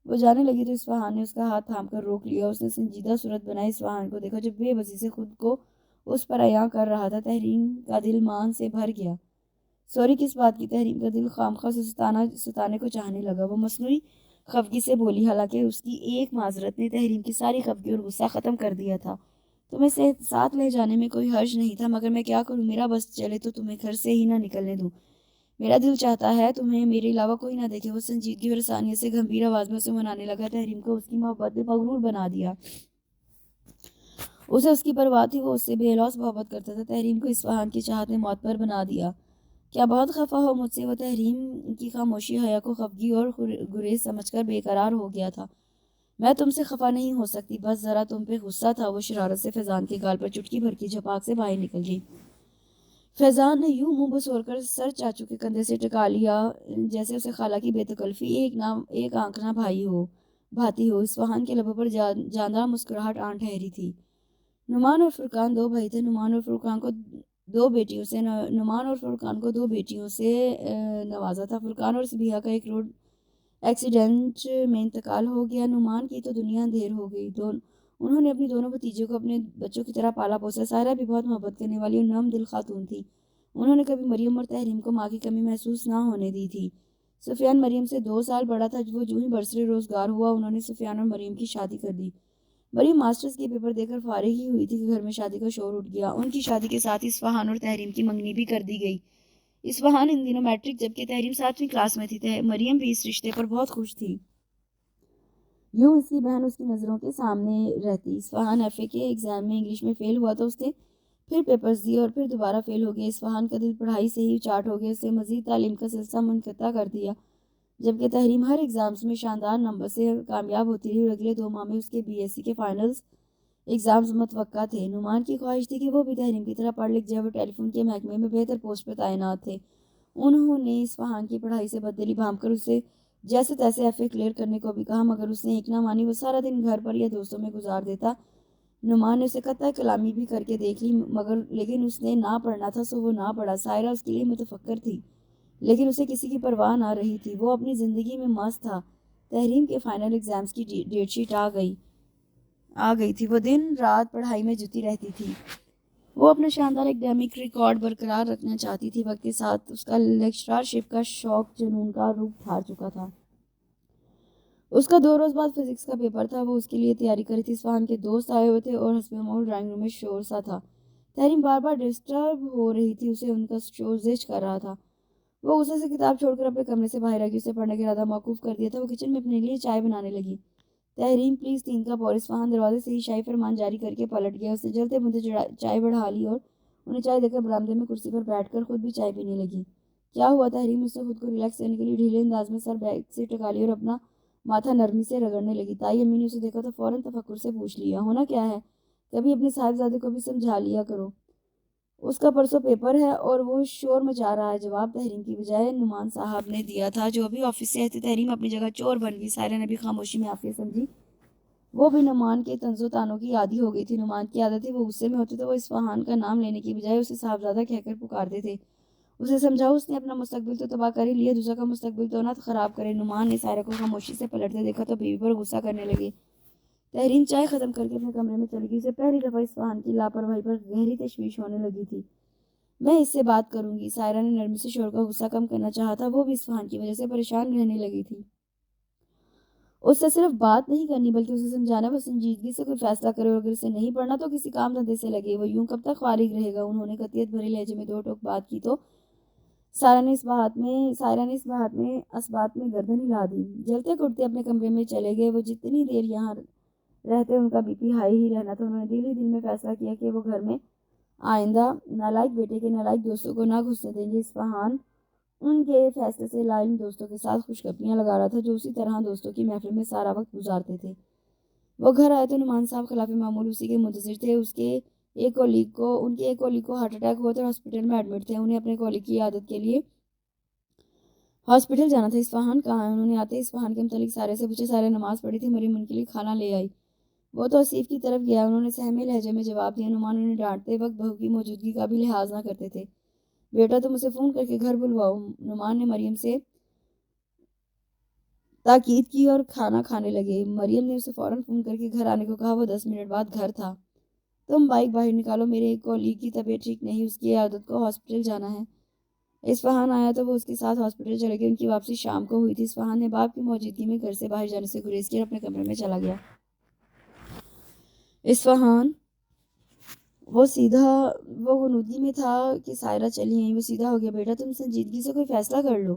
B: وہ جانے لگی تو اصفہان نے اس کا ہاتھ تھام کر روک لیا۔ اس نے سنجیدہ صورت بنائی، اصفہان کو دیکھا جو بے بسی سے خود کو اس پر عیاں کر رہا تھا۔ تحریم کا دل مان سے بھر گیا۔ سوری کس بات کی؟ تحریم کا دل خامخواہ ستانے کو چاہنے لگا۔ وہ مصنوعی خفگی سے بولی، حالانکہ اس کی ایک معذرت نے تحریم کی ساری خفگی اور غصہ ختم کر دیا تھا۔ تمہیں ساتھ لے جانے میں کوئی حرج نہیں تھا، مگر میں کیا کروں، میرا بس چلے تو تمہیں گھر سے ہی نہ نکلنے دوں۔ میرا دل چاہتا ہے تمہیں میرے علاوہ کوئی نہ دیکھے۔ وہ سنجیدگی اور آسانیت سے گمبھیر آواز میں اسے منانے لگا۔ تحریم کو اس کی محبت نے مغرور بنا دیا۔ اسے اس کی پرواہ تھی، وہ اس سے بے لوث محبت کرتا تھا۔ تحریم کو اصفہان کی چاہت نے معتبر بنا دیا۔ کیا بہت خفا ہو مجھ سے؟ وہ تحریم کی خاموشی حیا کو خفگی اور گریز سمجھ کر بے قرار ہو گیا تھا۔ میں تم سے خفا نہیں ہو سکتی، بس ذرا تم پہ غصہ تھا۔ وہ شرارت سے فیضان کے گال پر چٹکی بھر کی جھپاک سے باہر نکل گئی۔ فیضان نے یوں منہ بسور کر سر چاچو کے کندھے سے ٹکا لیا جیسے اسے خالہ کی بے تکلفی ایک آنکھ نہ بھاتی ہو۔ اصفہان کے لبوں پر جاندار مسکراہٹ آن ٹھہری تھی۔ نعمان اور فرقان دو بھائی تھے۔ نعمان اور فرقان کو دو بیٹیوں سے نوازا تھا۔ فرقان اور سبیہ کا ایک روڈ ایکسیڈنٹ میں انتقال ہو گیا۔ نعمان کی تو دنیا اندھیر ہو گئی۔ انہوں نے اپنی دونوں بھتیجوں کو اپنے بچوں کی طرح پالا پوسا۔ سائرہ بھی بہت محبت کرنے والی اور نرم دل خاتون تھی۔ انہوں نے کبھی مریم اور تحریم کو ماں کی کمی محسوس نہ ہونے دی تھی۔ سفیان مریم سے 2 سال بڑا تھا۔ وہ جو ہی برسر روزگار ہوا، انہوں نے سفیان اور مریم کی شادی کر دی۔ مریم ماسٹرز کے پیپر دے کر فارغ ہی ہوئی تھی کہ گھر میں شادی کا شور اٹھ گیا۔ ان کی شادی کے ساتھ اصفہان اور تحریم کی منگنی بھی کر دی گئی۔ اصفہان ان دنوں میٹرک جبکہ تحریم 7ویں کلاس میں تھی۔ مریم بھی اس رشتے پر بہت خوش تھی۔ یوں اس کی بہن اس کی نظروں کے سامنے رہتی۔ اصفہان ایف اے کے ایگزام میں انگلش میں فیل ہوا تو اس نے پھر پیپرز دیے اور پھر دوبارہ فیل ہو گیا۔ اصفہان کا دل پڑھائی سے ہی چاٹ ہو گیا۔ اس سے مزید تعلیم کا سلسلہ منقطع کر دیا، جبکہ تحریم ہر ایگزامز میں شاندار نمبر سے کامیاب ہوتی رہی اور اگلے 2 ماہ میں اس کے بی ایس سی کے فائنلز ایگزامز متوقع تھے۔ نعمان کی خواہش تھی کہ وہ بھی تحریم کی طرح پڑھ لکھ جائے۔ وہ ٹیلی فون کے محکمے میں بہتر پوسٹ پر تعینات تھے۔ انہوں نے اصفہان کی پڑھائی سے بددلی بھانپ کر اسے جیسے تیسے ایف اے کلیئر کرنے کو بھی کہا، مگر اس نے ایک نہ مانی۔ وہ سارا دن گھر پر یا دوستوں میں گزار دیتا۔ نعمان نے اسے قطع کلامی بھی کر کے دیکھ لی، لیکن اس نے نہ پڑھنا تھا سو وہ نہ پڑھا۔ سائرہ اس کے لیے متفکر تھی، لیکن اسے کسی کی پرواہ نہ رہی تھی۔ وہ اپنی زندگی میں مست تھا۔ تحریم کے فائنل ایگزامز کی ڈیٹ شیٹ آ گئی تھی۔ وہ دن رات پڑھائی میں جٹی رہتی تھی۔ وہ اپنا شاندار ایکڈیمک ریکارڈ برقرار رکھنا چاہتی تھی۔ وقت کے ساتھ اس کا لیکچرارشپ کا شوق جنون کا روپ دھار چکا تھا۔ اس کا 2 روز بعد فزکس کا پیپر تھا۔ وہ اس کے لیے تیاری کر رہی تھی۔ اصفہان کے دوست آئے ہوئے تھے اور حسب معمول ڈرائنگ روم میں شور سا تھا۔ تحریم بار بار ڈسٹرب ہو رہی تھی، اسے ان کا شور زجر کر رہا تھا۔ وہ غصے سے کتاب چھوڑ کر اپنے کمرے سے باہر آ گئی۔ اسے پڑھنے کا ارادہ موقوف کر دیا تھا۔ وہ کچن میں اپنے لیے چائے بنانے لگی۔ تحریم پلیز 3 کپ اور۔ اصفہان دروازے سے ہی شاہی فرمان جاری کر کے پلٹ گیا۔ اس نے جلتے بھونتے چائے بڑھا لی اور انہیں چائے دے کر برآمدے میں کرسی پر بیٹھ کر خود بھی چائے پینے لگی۔ کیا ہوا؟ تحریم اس سے خود کو ریلیکس کرنے کے لیے ڈھیلے انداز میں سر بیک سے ٹکا لی اور اپنا ماتھا نرمی سے رگڑنے لگی۔ تائی امی نے اسے دیکھا تو فوراً تفکر سے پوچھ لیا، ہونا کیا ہے؟ کبھی اپنے صاحبزادے کو بھی سمجھا لیا کرو، اس کا پرسوں پیپر ہے اور وہ شور مچا رہا ہے۔ جواب تحریم کی بجائے نعمان صاحب نے دیا تھا، جو ابھی آفس سے آئے تھے۔ تحریم اپنی جگہ چور بن گئی۔ سائرہ نے بھی خاموشی میں عافیت سمجھی۔ وہ بھی نعمان کے طنز و تانوں کی عادی ہو گئی تھی۔ نعمان کی عادت تھی، وہ غصے میں ہوتے تو وہ اصفہان کا نام لینے کی بجائے اسے صاحبزادہ کہہ کر پکارتے تھے۔ اسے سمجھاؤ، اس نے اپنا مستقبل تو تباہ کر ہی لیا، دوسرا کا مستقبل تو نہ خراب کرے۔ نعمان نے سائرہ کو خاموشی سے پلٹتے دیکھا تو بیوی پر غصہ کرنے لگے۔ تحریم چائے ختم کر کے اپنے کمرے میں چلی گئی۔ اسے پہلی دفعہ اصفہان کی لاپرواہی پر گہری تشویش ہونے لگی تھی۔ میں اس سے بات کروں گی۔ سائرہ نے نرمی سے شور کا غصہ کم کرنا چاہا تھا۔ وہ بھی اصفہان کی وجہ سے پریشان رہنے لگی تھی۔ اس سے صرف بات نہیں کرنی بلکہ اسے سمجھانا وہ سنجیدگی سے کوئی فیصلہ کرے، اور اگر اسے نہیں پڑھنا تو کسی کام دھندے سے لگے۔ وہ یوں کب تک فارغ رہے گا؟ انہوں نے قطعیت بھرے لہجے میں 2 ٹوک بات کی تو سائرہ نے اس بات میں اسبات میں گردن ہلا دی۔ جلتے کٹتے اپنے کمرے میں چلے گئے۔ وہ جتنی دیر یہاں رہتے ان کا بی پی ہائی ہی رہنا تھا۔ انہوں نے دل ہی دل میں فیصلہ کیا کہ وہ گھر میں آئندہ نالائق بیٹے کے نالائق دوستوں کو نہ گھسنے دیں گے۔ اصفہان ان کے فیصلے سے لائم دوستوں کے ساتھ خوشگپیاں لگا رہا تھا، جو اسی طرح دوستوں کی محفل میں سارا وقت گزارتے تھے۔ وہ گھر آئے تو نعمان صاحب خلاف معمول اسی کے منتظر تھے۔ ان کے ایک کولیگ کو ہارٹ اٹیک ہوا تھا اور ہاسپٹل میں ایڈمٹ تھے۔ انہیں اپنے کولیگ کی عیادت کے لیے ہاسپٹل جانا تھا۔ اصفہان کہاں ہے؟ انہوں نے آتے اصفہان کے متعلق سارے سے پوچھا۔ سارے نماز پڑھی تھی۔ مریم ان کے لیے کھانا لے آئی۔ وہ تو آصف کی طرف گیا، انہوں نے سہمے لہجے میں جواب دیا۔ نعمان انہیں ڈانٹتے وقت بہو کی موجودگی کا بھی لحاظ نہ کرتے تھے۔ بیٹا تم اسے فون کر کے گھر بلواؤ۔ نعمان نے مریم سے تاکید کی اور کھانا کھانے لگے۔ مریم نے اسے فوراً فون کر کے گھر آنے کو کہا۔ وہ 10 منٹ بعد گھر تھا۔ تم بائک باہر نکالو، میرے ایک کولیگ کی طبیعت ٹھیک نہیں، اس کی عیادت کو ہاسپٹل جانا ہے۔ اصفہان آیا تو وہ اس کے ساتھ ہاسپٹل چلے گئے۔ ان کی واپسی شام کو ہوئی تھی۔ اصفہان نے باپ کی موجودگی میں گھر سے باہر جانے سے گریز کی اور اپنے کمرے میں چلا گیا۔ اصفہان وہ غنودگی میں تھا کہ سائرہ چلی گئی. وہ سیدھا ہو گیا. بیٹا تم سنجیدگی سے کوئی فیصلہ کر لو.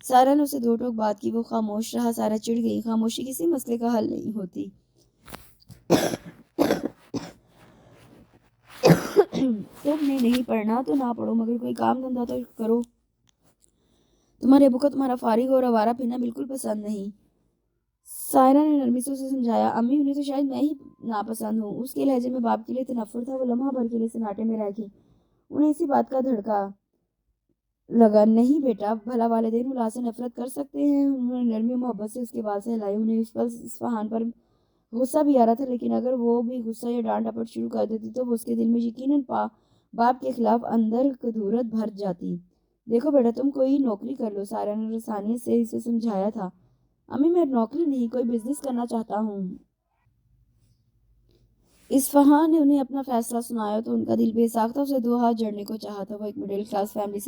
B: سائرہ نے اسے دو ٹوک بات کی. وہ خاموش رہا. سائرہ چڑ گئی. خاموشی کسی مسئلے کا حل نہیں ہوتی. تم نے نہیں پڑھنا تو نہ پڑھو، مگر کوئی کام دھندا تو کرو. تمہارے ابو کو تمہارا فارغ اور آوارہ پھرنا بالکل پسند نہیں. سائرہ نے نرمی سے اسے سمجھایا. امی انہیں تو شاید میں ہی ناپسند ہوں. اس کے لہجے میں باپ کے لیے تنفر تھا. وہ لمحہ بھر کے لیے سناٹے میں رہ گئی. انہیں اسی بات کا دھڑکا لگا. نہیں بیٹا، بھلا والدین اولاد سے نفرت کر سکتے ہیں؟ انہوں نے نرمی و محبت سے اس کے بال سے ہلائی. انہیں اس پر اصفہان پر غصہ بھی آ رہا تھا، لیکن اگر وہ بھی غصہ یا ڈانٹ ڈپٹ شروع کر دیتی تو وہ اس کے دل میں یقیناً باپ کے خلاف اندر کدورت بھر جاتی. دیکھو بیٹا، تم کوئی نوکری کر لو. سائرہ نے رسانیت سے اسے سمجھایا تھا. امی میں نوکری نہیں، کوئی بزنس کرنا چاہتا ہوں. اصفہان نے انہیں اپنا فیصلہ سنایا تو ان کا دل بے ساختہ اسے دو ہاتھ جڑنے کو چاہا تھا. وہ ایک مڈل کلاس فیملی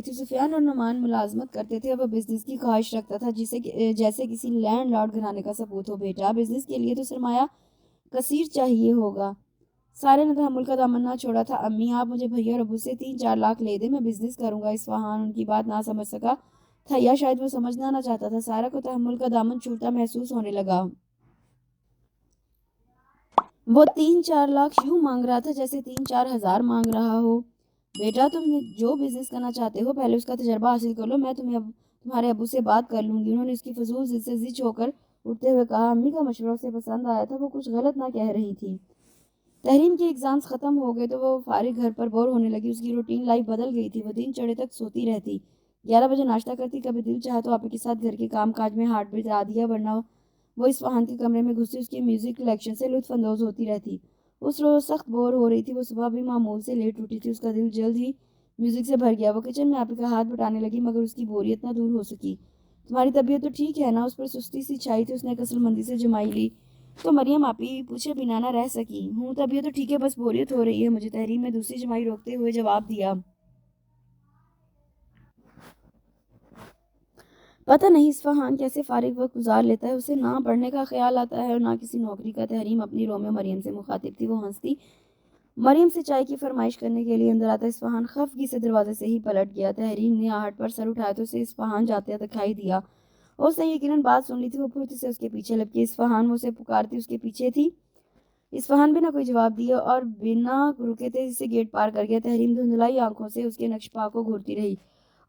B: تھی. سفیان اور نعمان ملازمت کرتے تھے اور وہ بزنس کی خواہش رکھتا تھا جیسے کسی لینڈ لارڈ گھرانے کا ثبوت ہو. بیٹا، بزنس کے لیے تو سرمایہ کثیر چاہیے ہوگا. سارے نے تحمل کا دامن نہ چھوڑا تھا. امی آپ مجھے بھیا اور ابو سے 3-4 لاکھ لے دیں، میں بزنس کروں گا. اصفہان ان کی بات نہ سمجھ سکا تھا، یا شاید وہ سمجھنا نہ چاہتا تھا. سارا کو تحمل کا دامن چھوٹا محسوس ہونے لگا. وہ 3-4 لاکھ یوں مانگ رہا تھا جیسے 3-4 ہزار مانگ رہا ہو. بیٹا، تم جو بزنس کرنا چاہتے ہو پہلے اس کا تجربہ حاصل کر لو. میں تمہارے ابو سے بات کر لوں گی. انہوں نے اس کی فضول ضد سے زچ ہو کر اٹھتے ہوئے کہا. امی کا مشورہ اسے پسند آیا تھا. وہ کچھ غلط نہ کہہ رہی تھی. تحریم کے ایگزامز ختم ہو گئے تو وہ فارغ گھر پر بور ہونے لگی. اس کی روٹین لائف بدل گئی تھی. وہ دن چڑھے تک سوتی رہتی. 11 بجے ناشتہ کرتی. کبھی دل چاہا تو آپے کے ساتھ گھر کے کام کاج میں ہاتھ بٹا دیا، ورنہ وہ اصفہان کے کمرے میں گھسی اس کے میوزک کلیکشن سے لطف اندوز ہوتی رہتی. اس روز سخت بور ہو رہی تھی. وہ صبح بھی معمول سے لیٹ اٹھی تھی. اس کا دل جلد ہی میوزک سے بھر گیا. وہ کچن میں آپے کا ہاتھ بٹانے لگی، مگر اس کی بوریت نہ دور ہو سکی. تمہاری طبیعت تو ٹھیک ہے نا؟ اس پر سستی سی چھائی تھی. اس نے کسل مندی سے جمائی لی تو مریم آپی پوچھے بنا نہ رہ سکی. ہوں طبیعت تو ٹھیک ہے، بس بوریت ہو رہی ہے مجھے. تحریم نے دوسری جمائی روکتے ہوئے جواب دیا. پتہ نہیں اصفہان کیسے فارغ وقت گزار لیتا ہے. اسے نہ پڑھنے کا خیال آتا ہے اور نہ کسی نوکری کا. تحریم اپنی رو میں مریم سے مخاطب تھی. وہ ہنستی. مریم سے چائے کی فرمائش کرنے کے لیے اندر آتا. اصفہان خفگی سے دروازے سے ہی پلٹ گیا. تحریم نے آہٹ پر سر اٹھایا تو اسے اصفہان جاتے دکھائی دیا. اس نے یقیناً بات سن لی تھی. وہ پھرتی سے اس کے پیچھے لپکی. اصفہان وہ اسے پکارتی اس کے پیچھے تھی. اصفہان بنا کوئی جواب دیے اور بنا رکے تیزی سے گیٹ پار کر گیا. تحریم دھندلائی آنکھوں سے اس کے نقش پا کو گھورتی رہی.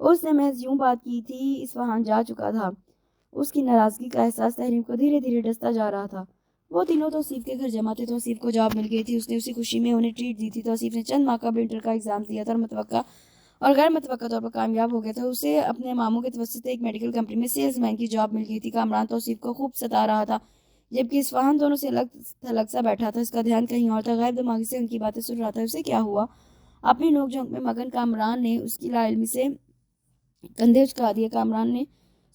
B: اس نے محض یوں بات کی تھی. اصفہان جا چکا تھا. اس کی ناراضگی کا احساس تحریم کو دھیرے دھیرے ڈستا جا رہا تھا. وہ تینوں توصیف کے گھر جمع تھے. توصیف کو جاب مل گئی تھی. اس نے اسی خوشی میں انہیں ٹریٹ دی تھی. توصیف نے چند ماہ قبل انٹر کا ایگزام دیا تھا اور متوقع اور غیر متوقع طور پر کامیاب ہو گیا تھا. اسے اپنے ماموں کے توسط سے ایک میڈیکل کمپنی میں سیلز مین کی جاب مل گئی تھی. کامران توصیف کو خوب ستا رہا تھا، جبکہ اصفہان دونوں سے الگ تھلگ سا بیٹھا تھا. اس کا دھیان کہیں اور تھا. غیر دماغی سے ان کی باتیں سن رہا تھا. اسے کیا ہوا؟ اپنی نوک جھونک میں مگن کامران نے اس کی لا علمی سے کندھے اچکا دیے. کامران نے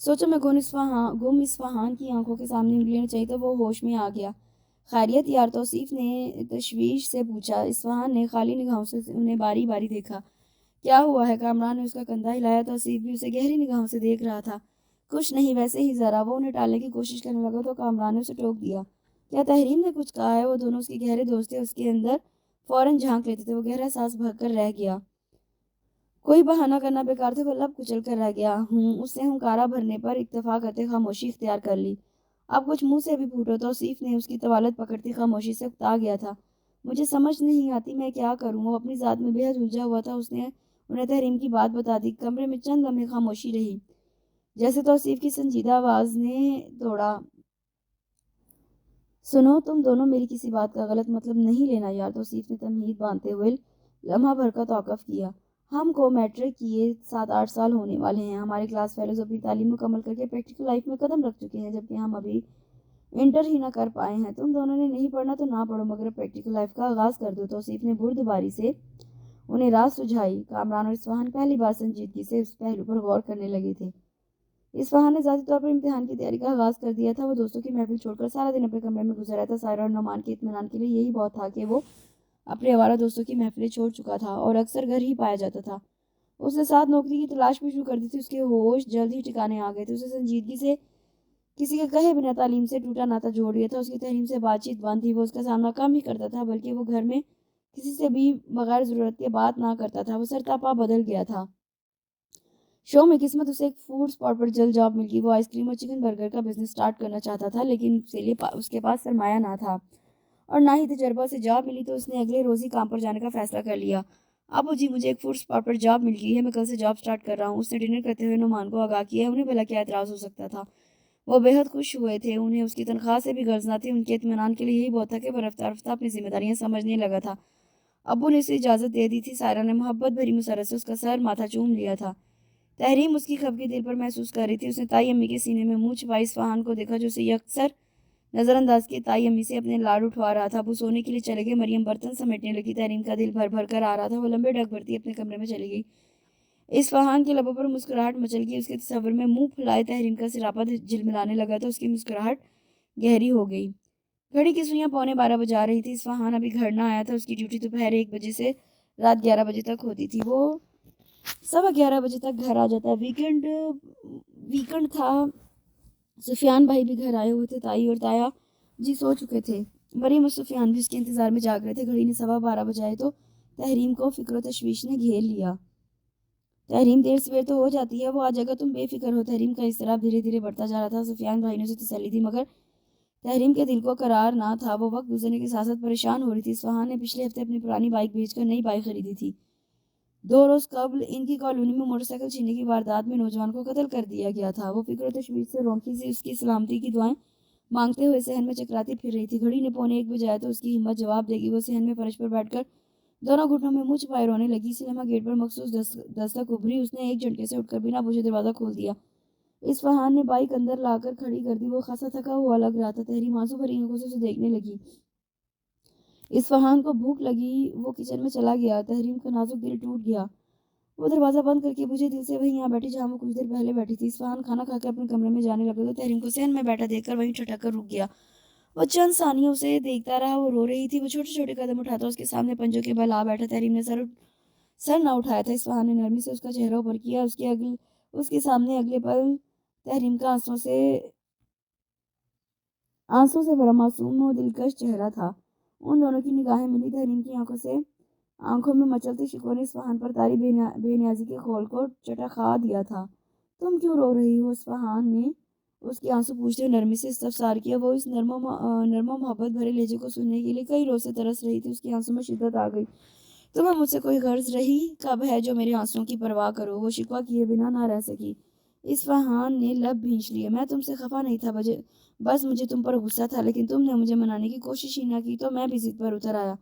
B: سوچا میں گم اصفہان کی آنکھوں کے سامنے انگلی لینا چاہیے. تو وہ ہوش میں آ گیا. خیریت یار؟ توصیف نے تشویش سے پوچھا. اصفہان نے خالی نگاہوں سے انہیں باری باری دیکھا. کیا ہوا ہے؟ کامران نے اس کا کندھا ہلایا. توصیف بھی اسے گہری نگاہوں سے دیکھ رہا تھا. کچھ نہیں، ویسے ہی ذرا. وہ انہیں ٹالنے کی کوشش کرنے لگا تو کامران نے اسے ٹوک دیا. کیا تحریم نے کچھ کہا ہے؟ وہ دونوں اس کے گہرے دوست تھے. اس کے اندر فوراً جھانک لیتے تھے. وہ گہرا سانس بھر کر رہ گیا. کوئی بہانہ کرنا بیکار تھا. وہ لب کچل کر رہ گیا. اس نے ہنکارا بھرنے پر اکتفا کرتے خاموشی اختیار کر لی. اب کچھ منہ سے بھی پھوٹو. توصیف نے اس کی طوالت پکڑتی خاموشی سے اکتا گیا تھا. مجھے سمجھ نہیں آتی میں کیا کروں. وہ اپنی ذات میں بے حد الجھا ہوا تھا. اس نے انہیں تحریم کی بات بتا دی. کمرے میں چند لمحے خاموشی رہی. جیسے توصیف کی سنجیدہ آواز نے توڑا. سنو، تم دونوں میری کسی بات کا غلط مطلب نہیں لینا یار. توصیف نے تمہید باندھتے ہوئے لمحہ بھر کا توقف کیا. ہم کو میٹرک کیے 7-8 سال ہونے والے ہیں. ہمارے کلاس فیلوز اپنی تعلیم مکمل کر کے پریکٹیکل لائف میں قدم رکھ چکے ہیں، جبکہ ہم ابھی انٹر ہی نہ کر پائے ہیں. تم دونوں نے نہیں پڑھنا تو نہ پڑھو، مگر پریکٹیکل لائف کا آغاز کر دو. توصیف نے بردباری سے انہیں راز سجھائی. کامران اور اصفہان پہلی بار سنجیدگی سے اس پہلو پر غور کرنے لگے تھے. اصفہان نے ذاتی طور پر امتحان کی تیاری کا آغاز کر دیا تھا. وہ دوستوں کی محفل چھوڑ کر سارا دن اپنے کمرے میں گزر رہتا. سائرہ اور نعمان کے اطمینان کے لیے یہی بہت تھا کہ وہ اپنے آوارہ دوستوں کی محفلیں چھوڑ چکا تھا اور اکثر گھر ہی پایا جاتا تھا. اس نے ساتھ نوکری کی تلاش بھی شروع کر دی تھی. اس کے ہوش جلد ہی ٹھکانے آ گئے تھے. اسے سنجیدگی سے کسی کے کہے بنا تعلیم سے ٹوٹا ناتا جوڑ دیا تھا. اس کی تحریم سے بات چیت بند تھی. وہ اس کا سامنا کم ہی کرتا تھا بلکہ وہ گھر میں کسی سے بھی بغیر ضرورت کے بات نہ کرتا تھا. وہ سرتاپا بدل گیا تھا. شو میں قسمت اسے ایک فوڈ اسپاٹ پر جلد جاب مل گئی. وہ آئس کریم اور چکن برگر کا بزنس سٹارٹ کرنا چاہتا تھا لیکن اس کے پاس سرمایہ نہ تھا اور نہ ہی تجربہ. سے جاب ملی تو اس نے اگلے روز ہی کام پر جانے کا فیصلہ کر لیا. ابو جی مجھے ایک فوڈ اسپاٹ پر جاب مل گئی ہے, میں کل سے جاب سٹارٹ کر رہا ہوں. اس نے ڈنر کرتے ہوئے نعمان کو آگاہ کیا. انہیں بھلا کیا اعتراض ہو سکتا تھا. وہ بے حد خوش ہوئے تھے. انہیں اس کی تنخواہ سے بھی غرض نہ تھی. ان کے اطمینان کے لیے یہی بہت تھا کہ وہ رفتہ رفتہ اپنی ذمہ داریاں سمجھنے لگا تھا. ابو نے اسے اجازت دے دی تھی. سائرہ نے محبت بھری مسرت سے اس کا سر ماتھا چوم لیا تھا. تحریم اس کی خفگی دل پر محسوس کر رہی تھی. اس نے تائی امی کے سینے میں منہ چھپائی. اصفہان کو دیکھا جو اسے یکسر نظر انداز کے تائی امی سے اپنے لاڈ اٹھوا رہا تھا. ابو سونے کے لیے چلے گئے. مریم برتن سمیٹنے لگی. تحریم کا دل بھر بھر کر آ رہا تھا. وہ لمبے ڈگ بھرتی اپنے کمرے میں چلی گئی. اصفہان کے لبوں پر مسکراہٹ مچل گئی. اس کے تصور میں منہ پھلائے تحریم کا سراپا جھلملانے لگا تو اس کی مسکراہٹ گہری ہو گئی. گھڑی کی سوئیاں 11:15 بجا رہی تھی. اصفہان ابھی گھر نہ آیا تھا. اس کی ڈیوٹی دوپہر 1 بجے سے رات 11 بجے تک ہوتی تھی. وہ 11:15 بجے تک گھر آ جاتا. ویکنڈ تھا. سفیان بھائی بھی گھر آئے ہوئے تھے. تائی اور تایا جی سو چکے تھے. مریم اور سفیان بھی اس کے انتظار میں جاگ رہے تھے. گھڑی نے 12:15 بجائے تو تحریم کو فکر و تشویش نے گھیر لیا. تحریم دیر سویر تو ہو جاتی ہے, وہ آ جائے گا, تم بے فکر ہو. تحریم کا اضطراب دھیرے دھیرے بڑھتا جا رہا تھا. سفیان بھائی نے اسے تسلی دی مگر تحریم کے دل کو قرار نہ تھا. وہ وقت گزرنے کے ساتھ ساتھ پریشان ہو رہی تھی. اصفہان نے پچھلے ہفتے اپنی پرانی بائک بیچ کر نئی بائک خریدی تھی. 2 روز قبل ان کی کالونی میں موٹر سائیکل چھیننے کی واردات میں نوجوان کو قتل کر دیا گیا تھا. وہ فکر و تشویش سے رونقی سی اس کی سلامتی کی دعائیں مانگتے ہوئے صحن میں چکراتی پھر رہی تھی. گھڑی نے 1:45 بجایا تو اس کی ہمت جواب دے گی. وہ صحن میں فرش پر بیٹھ کر دونوں گھٹنوں میں منہ چھپائے رونے لگی. سنیما گیٹ پر مخصوص دستک ابھری. اس نے ایک جھٹکے سے اٹھ کر بنا پوچھے دروازہ کھول دیا. اصفہان نے بائک اندر لا کر کھڑی کر دی. وہ خاصا تھکا ہوا لگ رہا تھا. تحریم آنسو بھری آنکھوں سے اسے دیکھنے لگی. اصفہان کو بھوک لگی. وہ کچن میں چلا گیا. تحریم کا نازک دل ٹوٹ گیا. وہ دروازہ بند کر کے بجھے دل سے وہیں یہاں بیٹھی جہاں وہ کچھ دیر پہلے بیٹھی تھی. اصفہان کھانا کھا کے اپنے کمرے میں جانے لگا تو تحریم کو صحن میں بیٹھا دیکھ کر وہیں ٹھٹک کر رک گیا. وہ چند ثانیوں اسے دیکھتا رہا. وہ رو رہی تھی. وہ چھوٹے چھوٹے قدم اٹھاتا اس کے سامنے پنجوں کے بل آ بیٹھا. تحریم نے سر نہ اٹھایا تھا. اصفہان نے نرمی سے اس کا چہرہ اوپر کیا. اس کے سامنے اگلے پل تحریم کا آنسوں سے بھرا معصوم و دلکش چہرہ تھا. ان دونوں کی نگاہیں ملی. تحریم کی آنکھوں میں مچلتے شکوے نے اصفہان پر طاری بے نیازی کے خول کو چٹخا دیا تھا. تم کیوں رو رہی ہو؟ اصفہان نے اس کے آنسو پوچھتے ہوئے نرمی سے استفسار کیا. وہ اس نرم و محبت بھرے لہجے کو سننے کے لیے کئی روز سے ترس رہی تھی. اس کے آنسوں میں شدت آ گئی. تمہیں مجھ سے کوئی غرض رہی کب ہے جو میرے آنسوؤں کی پرواہ کرو؟ وہ شکوہ کیے بنا نہ رہ سکی. اصفہان نے لب بھینچ لیے. میں تم سے خفا نہیں تھا. بس مجھے تم پر غصہ تھا. لیکن تم نے مجھے منانے کی کوشش ہی نہ کی تو میں بھی ضد پر اتر آیا.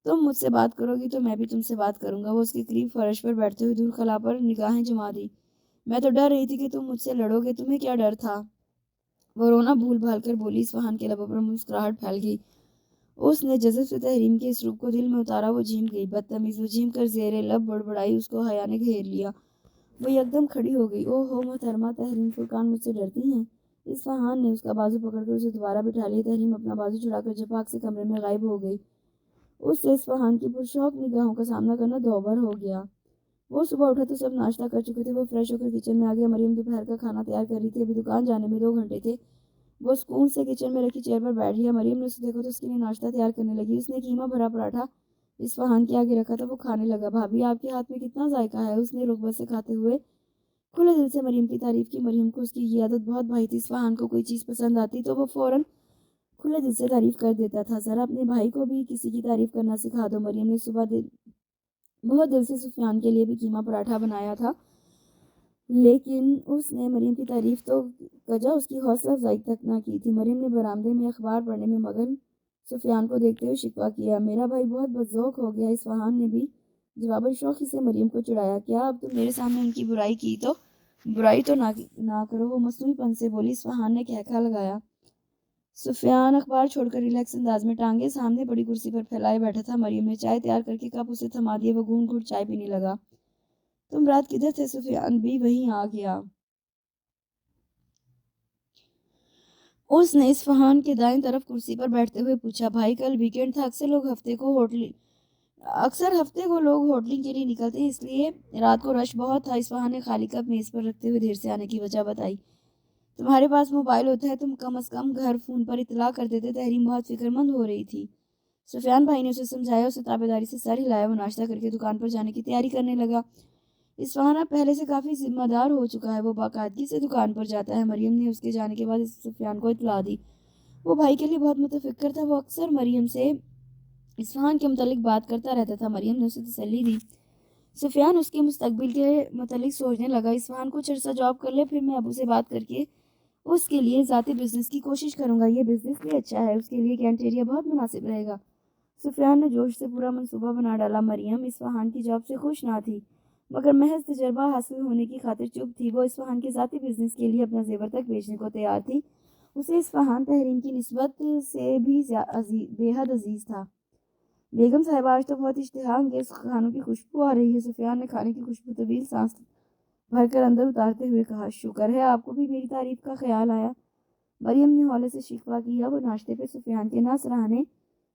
B: تم مجھ سے بات کرو گی تو میں بھی تم سے بات کروں گا. وہ اس کے قریب فرش پر بیٹھتے ہوئے دور خلا پر نگاہیں جما دی. میں تو ڈر رہی تھی کہ تم مجھ سے لڑو گے. تمہیں کیا ڈر تھا؟ وہ رونا بھول بھال کر بولی. اصفہان کے لبوں پر مسکراہٹ پھیل گئی. اس نے جذب سے تحریم کے اس روپ کو دل میں اتارا. وہ جھیم گئی. بدتمیز. وہ جھیم کر زیر لب بڑبڑائی. اس کو حیا نے گھیر لیا. وہ یکدم کھڑی ہو گئی. او ہو محترمہ تحریم فرقان مجھ سے ڈرتی ہیں؟ اصفہان نے اس کا بازو پکڑ کر اسے دوبارہ بٹھا لیا. تحریم اپنا بازو چھڑا کر جھپاک سے کمرے میں غائب ہو گئی. اس سے اصفہان کی پرشوق نگاہوں کا سامنا کرنا دوبھر ہو گیا. وہ صبح اٹھا تو سب ناشتہ کر چکے تھے. وہ فریش ہو کر کچن میں آ گیا. مریم دوپہر کا کھانا تیار کر رہی تھی. ابھی دکان جانے میں 2 گھنٹے تھے. وہ سکون سے کچن میں رکھی چیئر پر بیٹھ گیا. مریم نے اسے دیکھا تو اس کے لیے ناشتہ تیار کرنے لگی. اس نے قیمہ بھرا پراٹھا اصفہان کے آگے رکھا تھا. وہ کھانے لگا. بھابھی آپ کے ہاتھ میں کتنا ذائقہ ہے؟ اس نے رغبت سے کھاتے ہوئے کھلے دل سے مریم کی تعریف کی. مریم کو اس کی یہ عادت بہت بھائی تھی. اصفہان کو کوئی چیز پسند آتی تو وہ فوراً کھلے دل سے تعریف کر دیتا تھا. ذرا اپنے بھائی کو بھی کسی کی تعریف کرنا سکھا دو. مریم نے صبح بہت دل سے سفیان کے لیے بھی قیمہ پراٹھا بنایا تھا. لیکن اس نے مریم کی تعریف تو کجا اس کی حوصلہ افزائی تک نہ کی تھی. مریم نے برآمدے میں اخبار پڑھنے میں مگن سفیان کو دیکھتے ہوئے شکوہ کیا. میرا بھائی بہت بدذوق ہو گیا. اصفہان نے بھی جواباً شوخی سے مریم کو چڑھایا. کیا اب تم میرے سامنے ان کی برائی تو نہ کرو. وہ مصنوعی پن سے بولی. اصفہان نے کہکھا لگایا. سفیان اخبار چھوڑ کر ریلیکس انداز میں ٹانگیں سامنے بڑی کرسی پر پھیلائے بیٹھا تھا. مریم نے چائے تیار کر کے کپ اسے تھما دیا. وہ گھونٹ گھونٹ چائے پینے لگا. تم رات کدھر تھے؟ سفیان بھی وہیں آ گیا. اس نے اصفہان کے دائیں طرف کرسی پر بیٹھتے ہوئے پوچھا. بھائی کل ویکینڈ تھا. اکثر ہفتے کو لوگ ہوٹلنگ کے لیے نکلتے ہیں اس لیے رات کو رش بہت تھا. اصفہان نے خالی کپ میز پر رکھتے ہوئے دیر سے آنے کی وجہ بتائی. تمہارے پاس موبائل ہوتا ہے، تم کم از کم گھر فون پر اطلاع کر دیتے۔ تحریم بہت فکر مند ہو رہی تھی۔ سفیان بھائی نے اسے سمجھایا، اسے تابعداری سے سر ہلایا۔ وہ ناشتہ کر کے دکان پر جانے کی تیاری کرنے لگا۔ اصفہان اب پہلے سے کافی ذمہ دار ہو چکا ہے، وہ باقاعدگی سے دکان پر جاتا ہے۔ مریم نے اس کے جانے کے بعد سفیان کو اطلاع دی۔ وہ بھائی کے لیے بہت متفکر تھا، وہ اکثر مریم سے اصفہان کے متعلق بات کرتا رہتا تھا۔ مریم نے اسے تسلی دی۔ سفیان اس کے مستقبل کے متعلق سوچنے لگا، اصفہان کچھ عرصہ جاب کر لے، پھر میں ابو سے بات کر کے اس کے لیے ذاتی بزنس کی کوشش کروں گا۔ یہ بزنس بھی اچھا ہے، اس کے لیے کینٹیریا بہت مناسب رہے گا۔ سفیان نے جوش سے پورا منصوبہ بنا ڈالا۔ مریم اصفہان کی جاب سے خوش نہ تھی، مگر محض تجربہ حاصل ہونے کی خاطر چپ تھی۔ وہ اصفہان کے ذاتی بزنس کے لیے اپنا زیور تک بیچنے کو تیار تھی۔ اسے اصفہان تحریم کی نسبت سے بھی بے حد عزیز تھا۔ بیگم صاحبہ، آج تو بہت اشتہا انگیز کھانوں کی خوشبو آ رہی ہے۔ سفیان نے کھانے کی خوشبو طویل سانس بھر کر اندر اتارتے ہوئے کہا۔ شکر ہے آپ کو بھی میری تعریف کا خیال آیا۔ مریم نے ہولے سے شکوہ کیا۔ وہ ناشتے پہ سفیان کے نہ سراہنے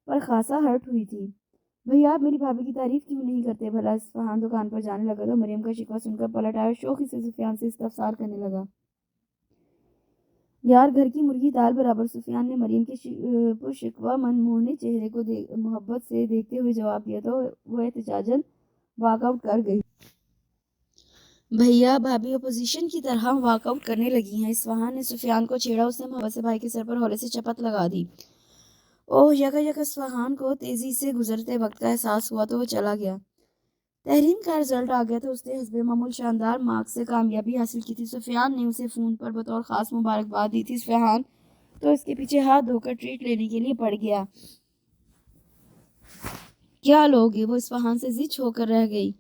B: پر خاصا ہرٹ ہوئی تھی۔ بھئی آپ میری بھابھی کی تعریف کیوں نہیں کرتے بھلا؟ اصفہان دکان پر جانے لگا تو مریم کا شکوہ سن کر پلٹ آیا اور شوخی سے سفیان سے استفسار کرنے لگا۔ یار گھر کی مرغی دال برابر۔ سفیان نے مریم کے شکوہ منموہنے چہرے کو محبت سے دیکھتے ہوئے جواب دیا تو وہ احتجاجاً واک آؤٹ کر گئی۔ بھیا بھابھی اپوزیشن کی طرح واک آؤٹ کرنے لگی ہیں۔ اصفہان نے سفیان کو چھیڑا، اس نے محبت سے بھائی کے سر پر ہولے سے چپت لگا دی۔ اوہ! یکا اصفہان کو تیزی سے گزرتے وقت کا احساس ہوا تو وہ چلا گیا۔ تحریم کا رزلٹ آ گیا تھا۔ اس نے حسب معمول شاندار مارکس سے کامیابی حاصل کی تھی۔ سفیان نے اسے فون پر بطور خاص مبارکباد دی تھی۔ اصفہان تو اس کے پیچھے ہاتھ دھو کر ٹریٹ لینے کے لیے پڑ گیا۔ کیا لوگے؟ وہ اصفہان سے زچ ہو کر رہ گئی۔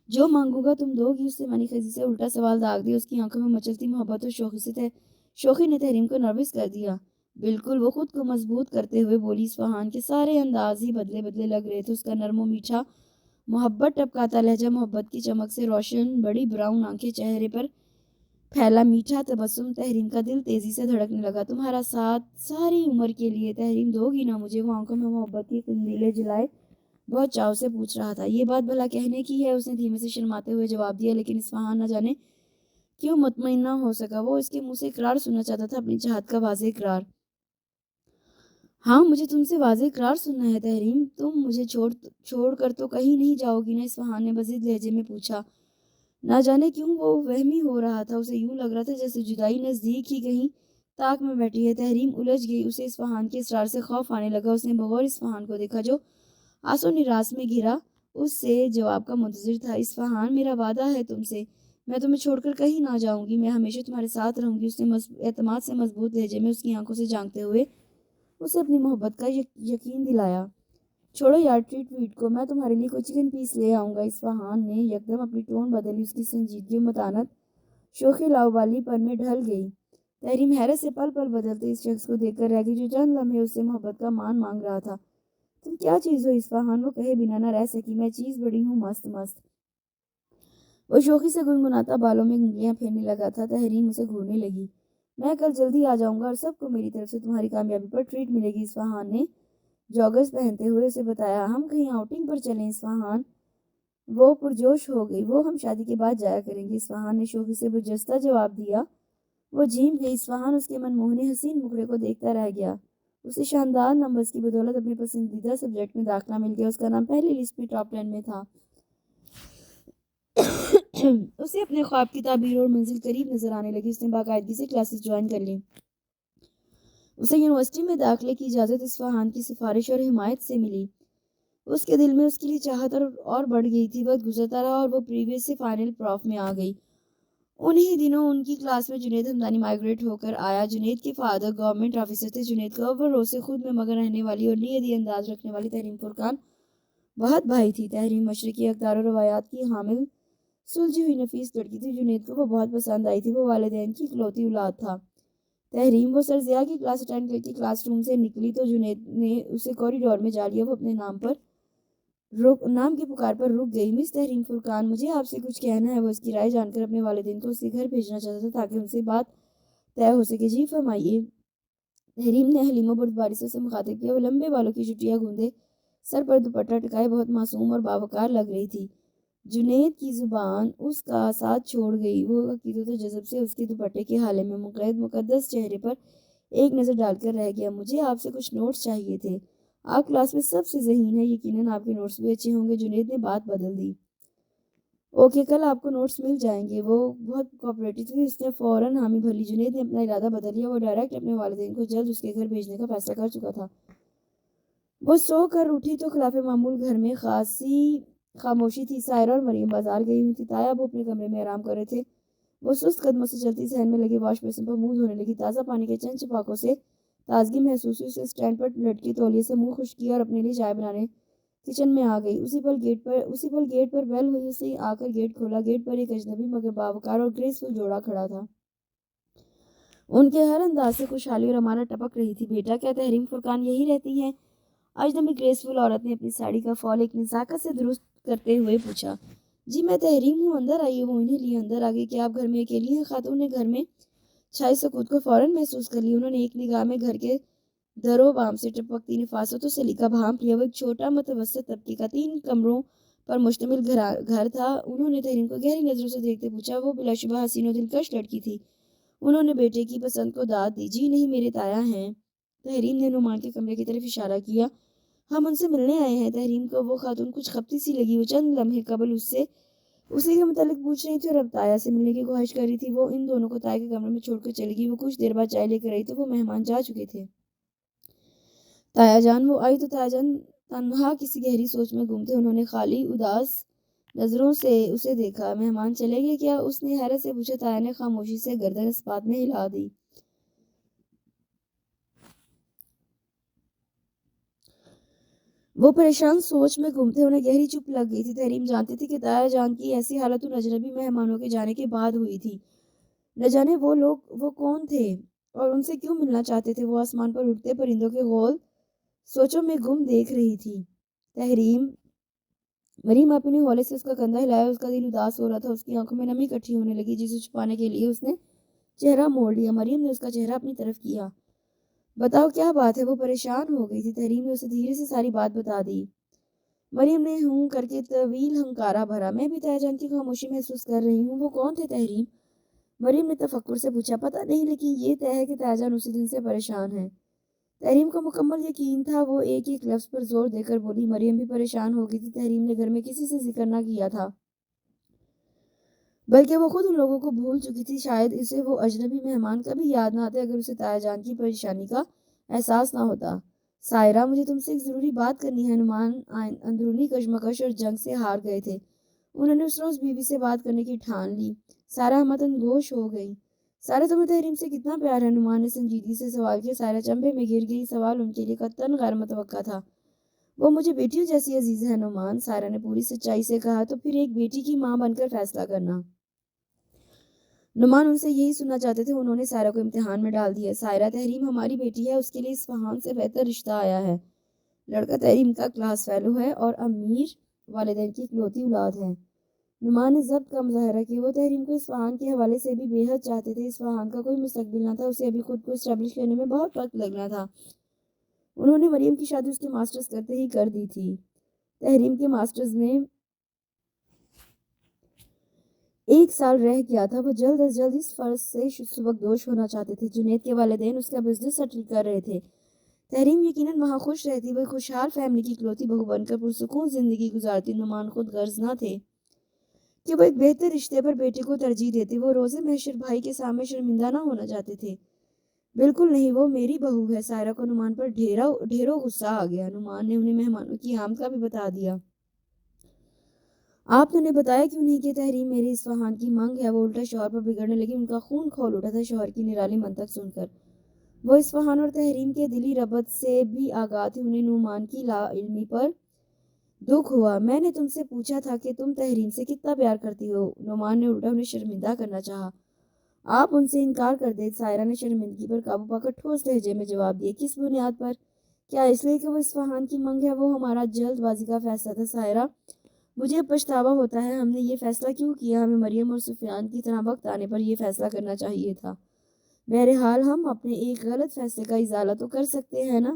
B: جو مانگوں گا تم دو گی؟ اس سے منی خزی سے الٹا سوال داغ دیا۔ اس کی آنکھوں میں مچلتی محبت اور شوخی نے تحریم کو نروس کر دیا۔ بالکل، وہ خود کو مضبوط کرتے ہوئے بولی۔ اصفہان کے سارے انداز ہی بدلے لگ رہے تھے۔ اس کا نرم و میٹھا محبت ٹپکاتا لہجہ، محبت کی چمک سے روشن بڑی براؤن آنکھیں، چہرے پر پھیلا میٹھا تبسم، تحریم کا دل تیزی سے دھڑکنے لگا۔ تمہارا ساتھ ساری عمر کے لیے تحریم دو گی نا مجھے؟ وہ آنکھوں میں محبت کی قندیلیں جلائے بہت چاو سے پوچھ رہا تھا۔ یہ بات بھلا کہنے کی ہے؟ اس نے دھیمے سے شرماتے ہوئے جواب دیا، لیکن اصفہان نہ جانے کیوں مطمئن نہ ہو سکا۔ وہ اس کے منہ سے اقرار سننا چاہتا تھا، اپنی چاہت کا واضح اقرار۔ ہاں، مجھے تم سے واضح اقرار سننا ہے تحریم۔ تم مجھے چھوڑ کر تو کہیں نہیں جاؤ گی نا؟ اصفہان نے بضد لہجے میں پوچھا۔ نہ جانے کیوں وہ وہمی ہو رہا تھا، اسے یوں لگ رہا تھا جیسے جدائی نزدیک ہی کہیں تاک میں بیٹھی ہے۔ تحریم الجھ گئی، اسے اصفہان کے اصرار سے خوف آنے لگا۔ اس نے بغور اصفہان کو دیکھا جو آس و نراس میں گھرا اس سے جواب کا منتظر تھا۔ اصفہان، میرا وعدہ ہے تم سے، میں تمہیں چھوڑ کر کہیں نہ جاؤں گی، میں ہمیشہ تمہارے ساتھ رہوں گی۔ اس نے اعتماد سے مضبوط لہجے میں اس کی آنکھوں سے جھانکتے ہوئے اسے اپنی محبت کا یقین دلایا۔ چھوڑو یار ٹریٹ ویٹ کو، میں تمہارے لیے کوئی چکن پیس لے آؤں گا۔ اصفہان نے یکدم اپنی ٹون بدلی، اس کی سنجیدگی و متانت شوخی لاؤبالی پن میں ڈھل گئی۔ تحریم حیرت سے پل پل بدلتے اس شخص کو دیکھ کر رہ گئی جو چند لمحے اس سے محبت کا مان مانگ رہا تھا۔ تم کیا چیز ہو اصفہان؟ وہ کہے بنا نہ رہ سکی۔ میں چیز بڑی ہوں، مست مست۔ وہ شوخی سے گنگناتا بالوں میں انگلیاں پھیرنے لگا تھا۔ تحریم اسے گھورنے لگی۔ میں کل جلدی آ جاؤں گا اور سب کو میری طرف سے تمہاری کامیابی پر ٹریٹ ملے گی۔ اصفہان نے جوگرز پہنتے ہوئے اسے بتایا۔ ہم کہیں آؤٹنگ پر چلیں اصفہان؟ وہ پرجوش ہو گئی۔ وہ ہم شادی کے بعد جایا کریں گے، اصفہان نے شوخی سے برجستہ جواب دیا۔ وہ جھیم گئی۔ اصفہان اس کے منموہنے حسین مکھڑے کو دیکھتا رہ گیا۔ اسے شاندار نمبرز کی بدولت اپنے پسندیدہ سبجیکٹ میں داخلہ مل گیا۔ اس کا نام پہلی لسٹ میں ٹاپ 10 میں تھا۔ اسے اپنے خواب کی تعبیر اور منزل قریب نظر آنے لگی۔ اس نے باقاعدگی سے کلاسز جوائن کر لی۔ اسے یونیورسٹی میں داخلے کی اجازت اصفہان کی سفارش اور حمایت سے ملی۔ اس کے دل میں اس کے لیے چاہت اور بڑھ گئی تھی۔ وقت گزرتا رہا اور وہ پریویس سے فائنل پروف میں آ گئی۔ انہی دنوں ان کی کلاس میں جنید ہمدانی مائیگریٹ ہو کر آیا۔ جنید کے فادر گورنمنٹ آفیسر تھے۔ جنید کا اوور رو سے خود میں مگن رہنے والی اور نیدی انداز رکھنے والی تحریم فرقان بہت بھائی تھی۔ تحریم مشرقی اقدار و روایات کی حامل سلجھی ہوئی نفیس لڑکی تھی۔ جنید کو وہ بہت پسند آئی تھی۔ وہ والدین کی اکلوتی اولاد تھا۔ تحریم وہ سر ضیاء کی کلاس اٹینڈ کر کے کلاس روم سے نکلی تو جنید نے اسے کوریڈور میں جا لیا۔ وہ اپنے نام کی پکار پر رک گئی۔ مس تحریم فرقان، مجھے آپ سے کچھ کہنا ہے۔ وہ اس کی رائے جان کر اپنے والدین کو اس کے گھر بھیجنا چاہتا تھا تاکہ ان سے بات طے ہو سکے۔ جی فرمائیے۔ تحریم نے حلیم و بردباری سے اسے مخاطب کیا۔ وہ لمبے بالوں کی چٹیاں گوندے سر پر دوپٹہ ٹکائے بہت معصوم اور باوقار لگ رہی تھی۔ جنید کی زبان اس کا ساتھ چھوڑ گئی۔ وہ عقیدت و جذب سے اس کے دوپٹے کے حالے میں مقید مقدس چہرے پر ایک نظر ڈال کر رہ گیا۔ مجھے آپ سے کچھ نوٹس چاہیے تھے۔ آپ کلاس میں سب سے ذہین ہیں، یقیناً آپ کے نوٹس بھی اچھے ہوں گے۔ جنید نے بات بدل دی۔ اوکے، کل آپ کو نوٹس مل جائیں گے۔ وہ بہت کوآپریٹو تھی، اس نے فوراً حامی بھر لی۔ جنید نے اپنا ارادہ بدل لیا۔ وہ ڈائریکٹ اپنے والدین کو جلد اس کے گھر بھیجنے کا فیصلہ کر چکا تھا۔ وہ سو کر اٹھی تو خلاف معمول گھر میں خاصی خاموشی تھی۔ سائرہ اور مریم بازار گئی ہوئی تھی۔ تایا ابو اپنے کمرے میں آرام کر رہے تھے۔ وہ سست قدموں سے چلتی صحن میں لگے واش بیسن پر منہ دھونے لگی۔ تازہ پانی کے چند چھپاکوں سے تازگی محسوس ہوئی۔ اسے سٹینڈ پر لٹکے تولیے سے منہ خشک کیا اور اپنے لیے چائے بنانے کچن میں آ گئی۔ اسی پل گیٹ پر بیل ہوئی۔ اسے آ کر گیٹ کھولا۔ گیٹ پر ایک اجنبی مگر باوقار اور گریسفل جوڑا کھڑا تھا۔ ان کے ہر انداز سے خوشحالی اور امانت ٹپک رہی تھی۔ بیٹا، کیا تحریم فرقان یہی رہتی ہیں؟ اجنبی گریسفل عورت نے اپنی ساڑی کا فال ایک نزاکت سے درست کرتے ہوئے پوچھا۔ جی میں تحریم ہوں، اندر آئیے۔ وہ انہیں لیے اندر آگئی۔ کیا آپ گھر میں اکیلی ہیں؟ خاتون نے گھر میں چھائی سکوت کو فوراً محسوس کر لی۔ انہوں نے ایک نگاہ میں گھر کے در و بام سے ٹپکتی نفاست و سلیقہ بھانپ لیا۔ وہ ایک چھوٹا متوسط طبقے کا 3 کمروں پر مشتمل گھر تھا۔ انہوں نے تحریم کو گہری نظروں سے دیکھتے پوچھا۔ وہ بلا شبہ حسین و دلکش لڑکی تھی۔ انہوں نے بیٹے کی پسند کو داد دی۔ جی نہیں، میرے تایا ہیں۔ تحریم نے نعمان کے کمرے کی طرف اشارہ کیا۔ ہم ان سے ملنے آئے ہیں۔ تحریم کو وہ خاتون کچھ خپتی سی لگی۔ وہ چند لمحے قبل اسی کے متعلق پوچھ رہی تھی اور اب تایا سے ملنے کی خواہش کر رہی تھی۔ وہ ان دونوں کو تایا کے کمرے میں چھوڑ کر چلی گئی۔ وہ کچھ دیر بعد چائے لے کر آئی تو وہ مہمان جا چکے تھے۔ تایا جان، وہ آئی تو تایا جان تنہا کسی گہری سوچ میں گم تھے۔ انہوں نے خالی اداس نظروں سے اسے دیکھا۔ مہمان چلے گئے کیا؟ اس نے حیرت سے پوچھا۔ تایا نے خاموشی سے گردن اس بات میں ہلا دی۔ وہ پریشان سوچ میں گم تھے۔ انہیں گہری چپ لگ گئی تھی۔ تحریم جانتی تھی کہ تایا جان کی ایسی حالت ان اجنبی مہمانوں کے جانے کے بعد ہوئی تھی۔ نہ جانے وہ لوگ وہ کون تھے اور ان سے کیوں ملنا چاہتے تھے۔ وہ آسمان پر اڑتے پرندوں کے غول سوچوں میں گم دیکھ رہی تھی۔ مریم آپ نے ہولے سے اس کا کندھا ہلایا۔ اس کا دل اداس ہو رہا تھا۔ اس کی آنکھوں میں نمی اکٹھی ہونے لگی جسے چھپانے کے لیے اس نے چہرہ موڑ لیا۔ مریم نے اس کا چہرہ اپنی طرف کیا۔ بتاؤ کیا بات ہے؟ وہ پریشان ہو گئی تھی۔ تحریم نے اسے دھیرے سے ساری بات بتا دی۔ مریم نے ہوں کر کے طویل ہنکارا بھرا۔ میں بھی تایا جان کی خاموشی محسوس کر رہی ہوں۔ وہ کون تھے تحریم؟ مریم نے تفکر سے پوچھا۔ پتہ نہیں، لیکن یہ طے ہے کہ تایا جان اسی دن سے پریشان ہیں۔ تحریم کو مکمل یقین تھا۔ وہ ایک ایک لفظ پر زور دے کر بولی۔ مریم بھی پریشان ہو گئی تھی۔ تحریم نے گھر میں کسی سے ذکر نہ کیا تھا، بلکہ وہ خود ان لوگوں کو بھول چکی تھی۔ شاید اسے وہ اجنبی مہمان کبھی یاد نہ آتے اگر اسے تایا جان کی پریشانی کا احساس نہ ہوتا۔ سائرہ، مجھے تم سے ایک ضروری بات کرنی ہے۔ نعمان اندرونی کشمکش اور جنگ سے ہار گئے تھے۔ انہوں نے اس روز بیوی سے بات کرنے کی ٹھان لی۔ سائرہ متن گوش ہو گئی۔ سائرہ، تمہیں تحریم سے کتنا پیار ہے؟ نعمان نے سنجیدگی سے سوال کیا۔ سائرہ چنبے میں گر گئی۔ سوال ان کے لیے قطعاً غیر متوقع تھا۔ وہ مجھے بیٹیوں جیسی عزیز ہے نعمان، سائرہ نے پوری سچائی سے کہا۔ تو پھر ایک بیٹی کی ماں بن کر فیصلہ کرنا۔ نعمان ان سے یہی سننا چاہتے تھے۔ انہوں نے سائرہ کو امتحان میں ڈال دیا۔ سائرہ، تحریم ہماری بیٹی ہے۔ اس کے لیے اصفہان سے بہتر رشتہ آیا ہے۔ لڑکا تحریم کا کلاس فیلو ہے اور امیر والدین کی اکلوتی اولاد ہے۔ نعمان نے ضبط کا مظاہرہ کیا۔ وہ تحریم کو اصفہان کے حوالے سے بھی بے حد چاہتے تھے۔ اصفہان کا کوئی مستقبل نہ تھا۔ اسے ابھی خود کو اسٹیبلش کرنے میں بہت وقت لگنا تھا۔ انہوں نے مریم کی شادی اس کے ماسٹرز کرتے ہی کر دی تھی۔ تحریم کے ماسٹرز میں 1 سال رہ گیا تھا۔ وہ جلد از جلد اس فرض سے سبکدوش ہونا چاہتے تھے۔ جنید کے والدین اس کا بزنس سیٹل کر رہے تھے۔ تحریم یقیناً وہاں خوش رہتی۔ وہ خوشحال فیملی کی اکلوتی بہو بن کر پرسکون زندگی گزارتی۔ نعمان خود غرض نہ تھے کہ وہ ایک بہتر رشتے پر بیٹے کو ترجیح دیتے۔ وہ روز محشر بھائی کے سامنے شرمندہ نہ ہونا چاہتے تھے۔ بالکل نہیں، وہ میری بہو ہے۔ سائرہ کو نعمان پر ڈھیروں غصہ آ گیا۔ نعمان نے انہیں مہمانوں کی آمد کا بھی بتا دیا۔ آپ نے انہیں بتایا کیوں نہیں کہ تحریم میری اصفہان کی منگ ہے؟ وہ الٹا شوہر پر بگڑنے لگی۔ ان کا خون کھول اٹھا تھا شوہر کی نرالی منطق سن کر۔ وہ اصفہان اور تحریم کے دلی ربط سے بھی آگاہ تھی۔ انہیں نعمان کی لا علمی پر دکھ ہوا۔ میں نے تم سے پوچھا تھا کہ تم تحریم سے کتنا پیار کرتی ہو؟ نعمان نے الٹا انہیں شرمندہ کرنا چاہا۔ آپ ان سے انکار کر دیں۔ سائرہ نے شرمندگی پر قابو پا کر ٹھوس لہجے میں جواب دیا۔ کس بنیاد پر؟ کیا اس لیے کہ وہ اصفہان کی منگ ہے؟ وہ ہمارا جلد بازی کا فیصلہ تھا سائرہ۔ مجھے اب پچھتاوا ہوتا ہے۔ ہم نے یہ فیصلہ کیوں کیا؟ ہمیں مریم اور سفیان کی طرح وقت آنے پر یہ فیصلہ کرنا چاہیے تھا۔ بہرحال ہم اپنے ایک غلط فیصلے کا ازالہ تو کر سکتے ہیں نا؟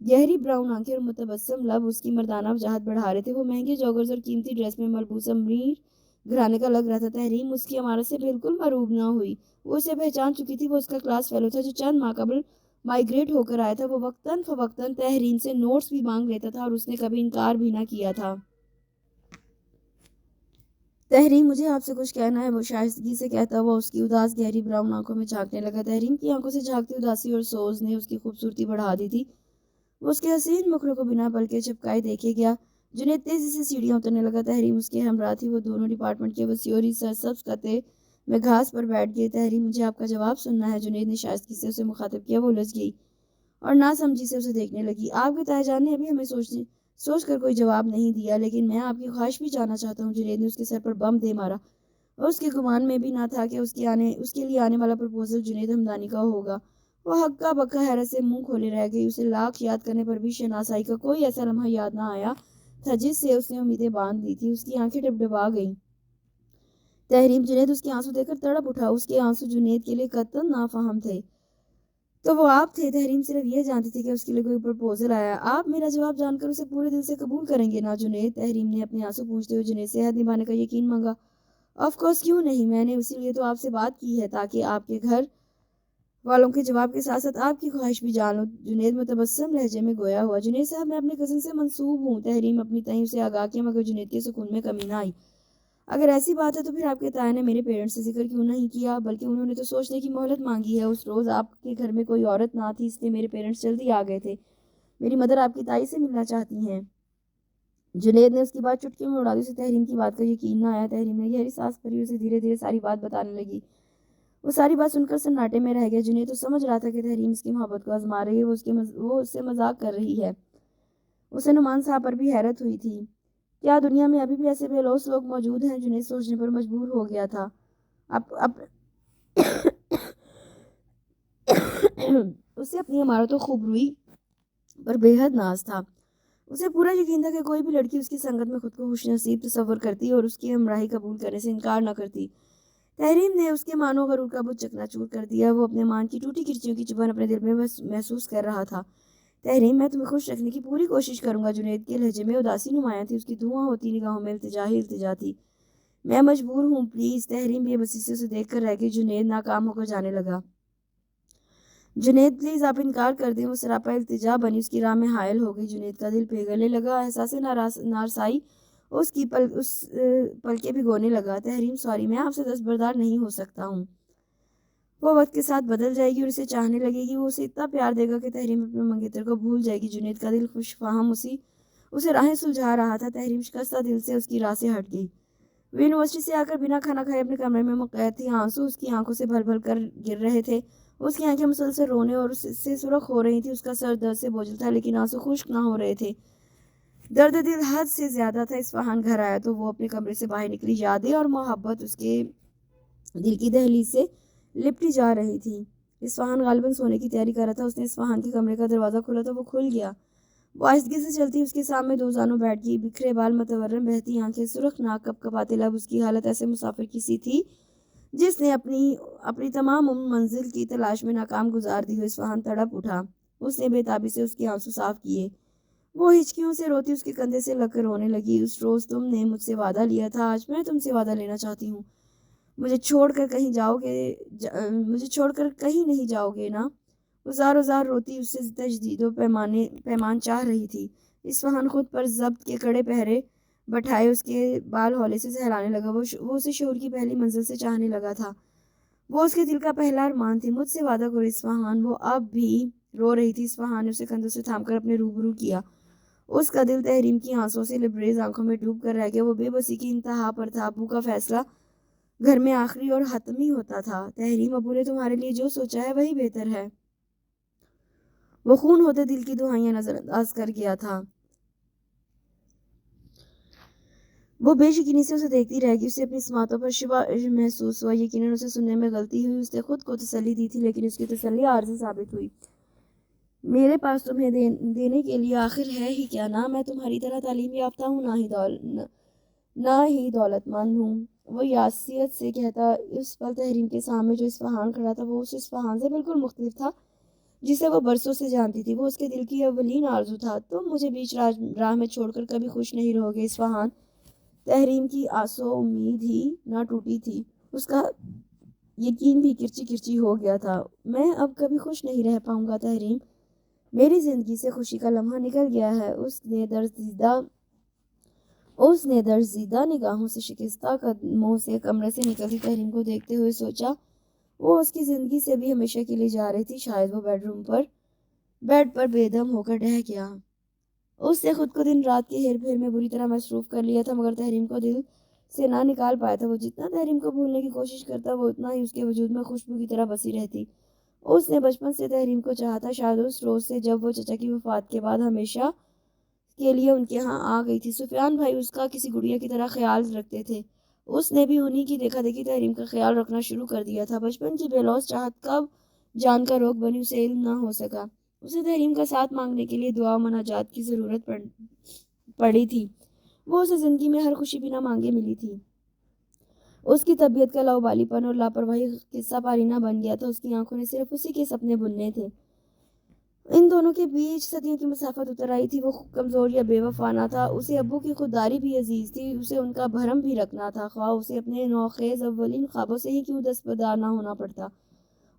B: گہری براؤن آنکھیں اور متبسم لب اس کی مردانہ وجاہت بڑھا رہے تھے. وہ مہنگے جوگرز اور قیمتی ڈریس میں ملبوس امیر گھرانے کا لگ رہا تھا. تحریم اس کی عمارت سے بالکل مرعوب نہ ہوئی. وہ اسے پہچان چکی تھی. وہ اس کا کلاس فیلو تھا جو چند ماہ قبل مائیگریٹ ہو کر آیا تھا. وہ وقتاً فوقتاً تحریم سے نوٹس بھی مانگ لیتا تھا اور اس نے کبھی انکار بھی نہ کیا تھا. تحریم مجھے آپ سے کچھ کہنا ہے، وہ شائستگی سے کہتا ہوا اس کی اداس گہری براؤن آنکھوں میں جھانکنے لگا. تحریم کی آنکھوں سے جھانکتی اداسی اور سوز نے اس کی خوبصورتی بڑھا دی تھی. وہ اس کے حسین مکھڑوں کو بنا پل کے چپکائے دیکھے گیا. جنید تیزی سے سیڑھیاں اترنے لگا. تحریم اس کے ہمراہ تھی. وہ دونوں ڈپارٹمنٹ کے وسیع سرسبز خطے میں گھاس پر بیٹھ گئے. تحریم مجھے آپ کا جواب سننا ہے، جنید نے شائستگی سے اسے مخاطب کیا. وہ الجھ گئی اور نہ سمجھی سے اسے دیکھنے لگی. آپ کے تائی جان نے ابھی ہمیں سوچ کر کوئی جواب نہیں دیا، لیکن میں آپ کی خواہش بھی جاننا چاہتا ہوں. جنید نے اس کے سر پر بم دے مارا اور اس کے گمان میں بھی نہ تھا کہ اس کے لیے آنے والا پرپوزل جنید ہمدانی کا ہوگا. وہ ہکا بکا حیرت سے منہ کھولے رہ گئی. اسے لاکھ یاد کرنے پر بھی شناسائی کا کوئی ایسا لمحہ یاد نہ آیا تھا جس سے اس نے امیدیں باندھ لی تھی. اس کی آنکھیں ڈبڈبا گئیں. تحریم جنید اس کے آنسو دیکھ کر تڑپ اٹھا. اس کے آنسو جنید کے لیے قطعاً نافہم تھے. تو وہ آپ تھے. تحریم صرف یہ جانتی تھی کہ اس کے لیے کوئی پرپوزل آیا. آپ میرا جواب جان کر اسے پورے دل سے قبول کریں گے نا جنید؟ تحریم نے اپنے آنسو پوچھتے ہوئے جنید سے عہد نبھانے کا یقین مانگا. آف کورس، کیوں نہیں. میں نے اسی لیے تو آپ سے بات کی ہے تاکہ آپ کے گھر والوں کے جواب کے ساتھ ساتھ آپ کی خواہش بھی جان لوں. جنید متبسم لہجے میں گویا ہوا. جنید صاحب، میں اپنے کزن سے منسوب ہوں. تحریم اپنی تئیں اسے آگاہ کیا، مگر جنید کے سکون میں کمی نہ آئی. اگر ایسی بات ہے تو پھر آپ کے تایا نے میرے پیرنٹس سے ذکر کیوں نہیں کیا؟ بلکہ انہوں نے تو سوچنے کی مہلت مانگی ہے. اس روز آپ کے گھر میں کوئی عورت نہ تھی، اس لیے میرے پیرنٹس جلدی آ گئے تھے. میری مدر آپ کی تائی سے ملنا چاہتی ہیں. جنید نے اس کی بات چٹکیوں میں اڑا دی. اسے تحریم کی بات کا یقین نہ آیا. تحریم نے گہری سانس بھری. اسے دھیرے دھیرے ساری بات بتانے لگی. وہ ساری بات سن کر سناٹے میں رہ گیا. جنید تو سمجھ رہا تھا کہ تحریم اس کی محبت کو آزما رہی ہے. وہ اس سے مذاق کر رہی ہے. اسے نعمان صاحب پر بھی حیرت ہوئی تھی. کیا دنیا میں ابھی بھی ایسے بے لوث لوگ موجود ہیں؟ جنید سوچنے پر مجبور ہو گیا تھا. اسے اپنی عمارت و خوبروئی پر بے حد ناز تھا. اسے پورا یقین تھا کہ کوئی بھی لڑکی اس کی سنگت میں خود کو خوش نصیب تصور کرتی اور اس کی ہمراہی قبول کرنے سے انکار نہ کرتی. تحریم نے اس کے مان و غرور کا بت چکنا چور کر دیا. وہ اپنے مان کی ٹوٹی کرچیوں کی چبھن اپنے دل میں محسوس کر رہا تھا. تحریم، میں تمہیں خوش رکھنے کی پوری کوشش کروں گا. جنید کے لہجے میں اداسی نمایاں تھی. اس کی دھواں ہوتی نگاہوں میں التجا ہی التجا تھی. میں مجبور ہوں، پلیز. تحریم بے بسی سے اسے دیکھ کر رہ گئی. جنید ناکام ہو کر جانے لگا. جنید پلیز آپ انکار کر دیں. وہ سراپا التجا بنی اس کی راہ میں حائل ہو گئی. جنید کا دل پگھلنے لگا. احساس نارسائی اس کی پلکیں بھگونے لگا. تحریم سوری، میں آپ سے دستبردار نہیں ہو سکتا ہوں. وہ وقت کے ساتھ بدل جائے گی اور اسے چاہنے لگے گی. وہ اسے اتنا پیار دے گا کہ تحریم اپنے منگیتر کو بھول جائے گی. جنید کا دل خوش فہم اسے راہیں سلجھا رہا تھا. تحریم شکستہ دل سے اس کی راہ سے ہٹ گئی. وہ یونیورسٹی سے آ کر بنا کھانا کھائے اپنے کمرے میں مقید تھی. آنسو اس کی آنکھوں سے بھر بھر کر گر رہے تھے. اس کی آنکھیں مسلسل رونے اور اس سے سرخ ہو رہی تھی. اس کا سر درد سے بوجھل تھا لیکن آنسو خشک نہ ہو رہے تھے. درد دل حد سے زیادہ تھا. اصفہان گھر آیا تو وہ اپنے کمرے سے باہر نکلی. یادیں اور محبت اس کے دل کی دہلیز سے لپٹی جا رہی تھی. اصفہان غالباً سونے کی تیاری کر رہا تھا. اس نے اصفہان کے کمرے کا دروازہ کھولا تو وہ کھل گیا. وہ آہستگی سے چلتی اس کے سامنے دو زانوں بیٹھ گئی. بکھرے بال، متورم بہتی آنکھیں، سرخ ناک، کپ کپاتے لب. اس کی حالت ایسے مسافر کی سی تھی جس نے اپنی تمام منزل کی تلاش میں ناکام گزار دی ہو. اصفہان تڑپ اٹھا. اس نے بے تابی سے اس کے آنسو صاف کیے. وہ ہچکیوں سے روتی اس کے کندھے سے لگ کر رونے لگی. اس روز تم نے مجھ سے وعدہ لیا تھا، آج میں تم سے وعدہ لینا چاہتی ہوں. مجھے چھوڑ کر کہیں نہیں جاؤ گے نا؟ وہ زار زار روتی اس سے تجدید و پیمان چاہ رہی تھی. اصفہان خود پر ضبط کے کڑے پہرے بٹھائے اس کے بال ہولے سے سہلانے لگا. وہ اسے شعور کی پہلی منزل سے چاہنے لگا تھا. وہ اس کے دل کا پہلا ارمان تھی. مجھ سے وعدہ کرو اصفہان. وہ اب بھی رو رہی تھی. اصفہان نے اسے کندھوں سے تھام کر اپنے روبرو کیا. اس کا دل تحریم کی آنسوں سے لبریز آنکھوں میں ڈوب کر رہ گیا. وہ بے بسی کی انتہا پر تھا. ابو کا فیصلہ گھر میں آخری اور حتمی ہوتا تھا. تحریم، ابو نے تمہارے لیے جو سوچا ہے وہی بہتر ہے. وہ خون ہوتے دل کی دہائیاں نظر انداز کر گیا تھا. وہ بے یقینی سے اسے دیکھتی رہ گئی. اسے اپنی سماعتوں پر شبہ محسوس ہوا. یقیناً اسے سننے میں غلطی ہوئی. اس نے خود کو تسلی دی تھی لیکن اس کی تسلی عارضی ثابت ہوئی. میرے پاس تمہیں دینے کے لیے آخر ہے ہی کیا؟ نہ میں تمہاری طرح تعلیم یافتہ ہوں، نہ ہی دولت مند ہوں. وہ یاسیت سے کہتا. اس پل تحریم کے سامنے جو اصفہان کھڑا تھا وہ اس اصفہان سے بالکل مختلف تھا جسے وہ برسوں سے جانتی تھی۔ وہ اس کے دل کی اولین آرزو تھا۔ تم مجھے بیچ راہ میں چھوڑ کر کبھی خوش نہیں رہو گے اصفہان۔ تحریم کی آسو امید ہی نہ ٹوٹی تھی، اس کا یقین بھی کرچی کرچی ہو گیا تھا۔ میں اب کبھی خوش نہیں رہ پاؤں گا تحریم، میری زندگی سے خوشی کا لمحہ نکل گیا ہے۔ اس نے درزیدہ نگاہوں سے شکستہ قدموں سے کمرے سے نکلتی تحریم کو دیکھتے ہوئے سوچا وہ اس کی زندگی سے بھی ہمیشہ کے لیے جا رہی تھی۔ شاید وہ بیڈ پر بے دم ہو کر ڈہ گیا۔ اس نے خود کو دن رات کے ہیر پھیر میں بری طرح مصروف کر لیا تھا، مگر تحریم کو دل سے نہ نکال پایا تھا۔ وہ جتنا تحریم کو بھولنے کی کوشش کرتا وہ اتنا ہی اس کے وجود میں خوشبو کی طرح بسی رہتی۔ اس نے بچپن سے تحریم کو چاہا تھا، شاید اس روز سے جب وہ چچا کی وفات کے بعد ہمیشہ کے لیے ان کے ہاں آ گئی تھی۔ سفیان بھائی اس کا کسی گڑیا کی طرح خیال رکھتے تھے، اس نے بھی انہی کی دیکھا دیکھی تحریم کا خیال رکھنا شروع کر دیا تھا۔ بچپن کی بے لوث چاہت کب جان کا روگ بنی اسے علم نہ ہو سکا۔ اسے تحریم کا ساتھ مانگنے کے لیے دعا و مناجات کی ضرورت پڑی تھی۔ وہ اسے زندگی میں ہر خوشی بنا مانگے ملی تھی۔ اس کی طبیعت کا لاؤبالی پن اور لاپرواہی قصہ پارینہ بن گیا تھا۔ اس کی آنکھوں نے صرف اسی کے سپنے بننے تھے۔ ان دونوں کے بیچ صدیوں کی مسافت اتر آئی تھی۔ وہ کمزور یا بے وفا نہ تھا، اسے ابو کی خودداری بھی عزیز تھی، اسے ان کا بھرم بھی رکھنا تھا، خواہ اسے اپنے نوخیز اولین خوابوں سے ہی کیوں دستبردار نہ ہونا پڑتا۔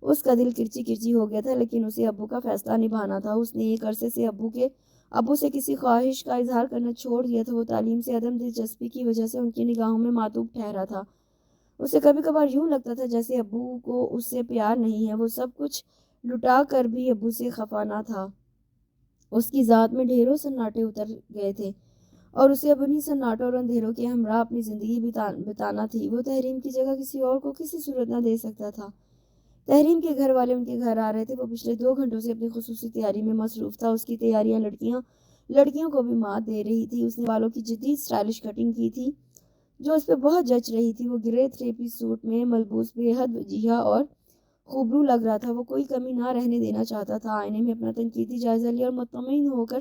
B: اس کا دل کرچی کرچی ہو گیا تھا، لیکن اسے ابو کا فیصلہ نبھانا تھا۔ اس نے ایک عرصے سے ابو سے کسی خواہش کا اظہار کرنا چھوڑ دیا تھا۔ وہ تعلیم سے عدم دلچسپی کی وجہ سے ان کی نگاہوں میں معطوف ٹھہرا تھا۔ اسے کبھی کبھار یوں لگتا تھا جیسے ابو کو اس سے پیار نہیں ہے۔ وہ سب کچھ لٹا کر بھی ابو سے خفا نہ تھا۔ اس کی ذات میں ڈھیروں سناٹے اتر گئے تھے اور اسے اب انہی سناٹوں اور اندھیروں کے ہمراہ اپنی زندگی بتانا تھی۔ وہ تحریم کی جگہ کسی اور کو کسی صورت نہ دے سکتا تھا۔ تحریم کے گھر والے ان کے گھر آ رہے تھے۔ وہ پچھلے 2 گھنٹوں سے اپنی خصوصی تیاری میں مصروف تھا۔ اس کی تیاریاں لڑکیوں کو بھی مات دے رہی تھی۔ اس نے بالوں کی جدید سٹائلش کٹنگ کی تھی جو اس پہ بہت جچ رہی تھی۔ وہ گرے 3 پیس سوٹ میں ملبوس بے حد وجیہہ اور خوبرو لگ رہا تھا۔ وہ کوئی کمی نہ رہنے دینا چاہتا تھا۔ آئینے میں اپنا تنقیدی جائزہ لیا اور مطمئن ہو کر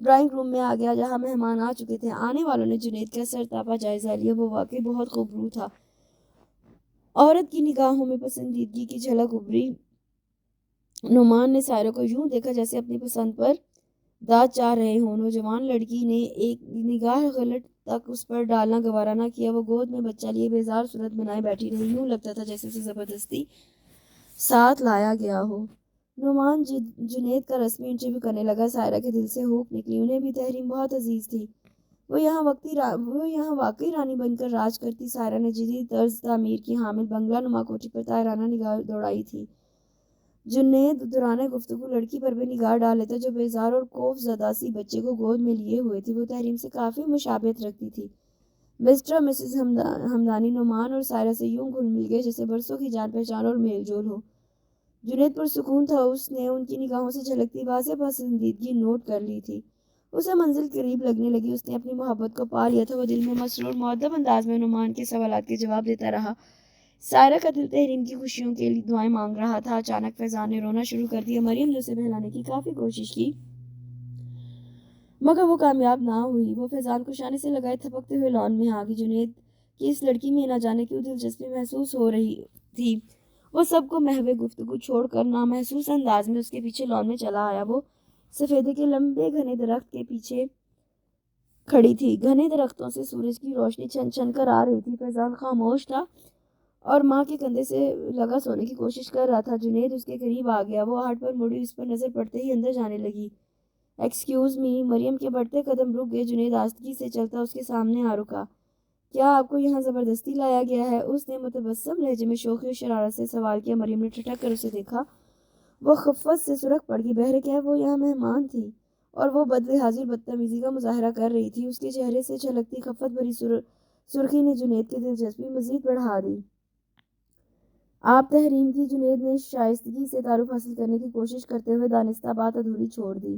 B: ڈرائنگ روم میں آ گیا جہاں مہمان آ چکے تھے۔ آنے والوں نے جنید کا سرتاپا جائزہ لیا، وہ واقعی بہت خوبرو تھا۔ عورت کی نگاہوں میں پسندیدگی کی جھلک ابھری۔ نعمان نے سائرہ کو یوں دیکھا جیسے اپنی پسند پر داد چاہ رہے ہوں۔ نوجوان لڑکی نے ایک نگاہ غلط تک اس پر ڈالنا گوارا نہ کیا۔ وہ گود میں بچہ لیے بیزار صورت بنائے بیٹھی رہی، یوں لگتا تھا جیسے اسے زبردستی ساتھ لایا گیا ہو۔ نعمان جنید کا رسمی انٹرویو کرنے لگا۔ سائرہ کے دل سے ہوک نکلی، انہیں بھی تحریم بہت عزیز تھی۔ وہ یہاں واقعی رانی بن کر راج کرتی۔ سائرہ نے جدید طرز تعمیر کی حامل بنگلہ نما کوٹھی پر طاہرانہ نگاہ دوڑائی تھی۔ جنید دوران گفتگو لڑکی پر بھی نگاہ ڈال لیتا جو بیزار اور خوف زدہ سی بچے کو گود میں لیے ہوئے تھی۔ وہ تحریم سے کافی مشابہت رکھتی تھی۔ مسٹر اور مسز ہمدانی نعمان اور سائرہ سے یوں گھل مل گئے جیسے برسوں کی جان پہچان اور میل جول ہو۔ جنید پرسکون تھا، اس نے ان کی نگاہوں سے جھلکتی واضح پسندیدگی نوٹ کر لی تھی۔ اسے منزل قریب لگنے لگی، اس نے اپنی محبت کو پا لیا تھا۔ وہ دل میں مسرور مؤدب انداز میں نعمان کے سوالات کے جواب دیتا رہا۔ سائرہ کا دل تحریم کی خوشیوں کے لیے دعائیں مانگ رہا تھا۔ اچانک فیضان نے رونا شروع کر دیا۔ مریم نے اسے بہلانے کی کافی کوشش کی مگر وہ کامیاب نہ ہوئی۔ وہ فیضان کو شانے سے لگائے تھپکتے ہوئے لان میں آ گئی۔ جنید کی اس لڑکی میں نہ جانے کیوں دلچسپی محسوس ہو رہی تھی۔ وہ سب کو محو گفتگو چھوڑ کر نامحسوس انداز میں اس کے پیچھے لان میں چلا آیا۔ وہ سفیدے کے لمبے گھنے درخت کے پیچھے کھڑی تھی۔ گھنے درختوں سے سورج کی روشنی چھن چھن کر آ رہی تھی۔ فیضان خاموش تھا اور ماں کے کندھے سے لگا سونے کی کوشش کر رہا تھا۔ جنید اس کے قریب آ گیا۔ وہ آہٹ پر مڑی، اس پر نظر پڑتے ہی اندر جانے لگی۔ Excuse me. مریم کے بڑھتے قدم رک گئے۔ جنید آہستگی سے چلتا اس کے سامنے آ رکا۔ کیا آپ کو یہاں زبردستی لایا گیا ہے؟ اس نے متبسم لہجے میں شوخی اور شرارت سے سوال کیا۔ مریم نے ٹھٹک کر اسے دیکھا۔ وہ خفت سے سرخ پڑ گئی۔ بہرکیف ہے وہ یہاں مہمان تھی اور وہ بدلحاظی اور بدتمیزی کا مظاہرہ کر رہی تھی۔ اس کے چہرے سے چھلکتی خفت بھری سرخی نے جنید کی دلچسپی مزید بڑھا دی۔ آپ تحریم کی؟ جنید نے شائستگی سے تعارف حاصل کرنے کی کوشش کرتے ہوئے دانستہ بات ادھوری چھوڑ دی۔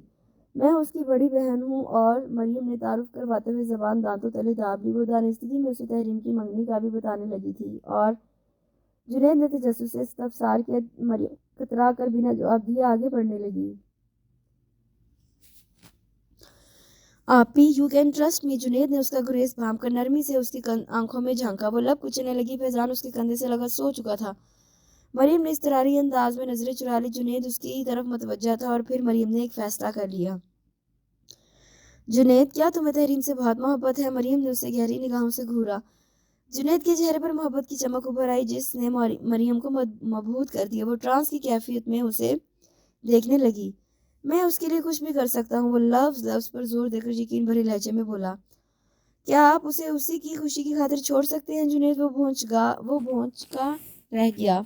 B: میں اس کی بڑی بہن ہوں اور مریم نے تعارف کرواتے ہوئے زبان دانتوں تلے داب لی۔ وہ دانستگی میں اسے تحریم کی منگنی کا بھی بتانے لگی تھی اور جنید نے تجسس سے استفسار کیا۔ مریم کترا کر بنا جواب دیے آگے بڑھنے لگی۔ آپی you can trust me. Junaid نے اس کا گریز بھانپ کر نرمی سے اس کی آنکھوں میں جھانکا۔ وہ لب کچلنے لگی۔ فیضان اس کے کندھے سے لگا سو چکا تھا۔ مریم نے اضطراری انداز میں نظریں چرا لی۔ جنید اس کی طرف متوجہ تھا اور پھر مریم نے ایک فیصلہ کر لیا۔ جنید، کیا تمہیں تحریم سے بہت محبت ہے؟ مریم نے اسے گہری نگاہوں سے گھورا۔ جنید کے چہرے پر محبت کی چمک ابھر آئی جس نے مریم کو مبہوت کر دیا۔ وہ ٹرانس کی کیفیت میں اسے دیکھنے لگی۔ میں اس کے لیے کچھ بھی کر سکتا ہوں، وہ لفظ پر زور دے کر یقین بھرے لہجے میں بولا۔ کیا آپ اسے اسی کی خوشی کی خاطر چھوڑ سکتے ہیں؟ جنید وہ بھونچ کا رہ گیا۔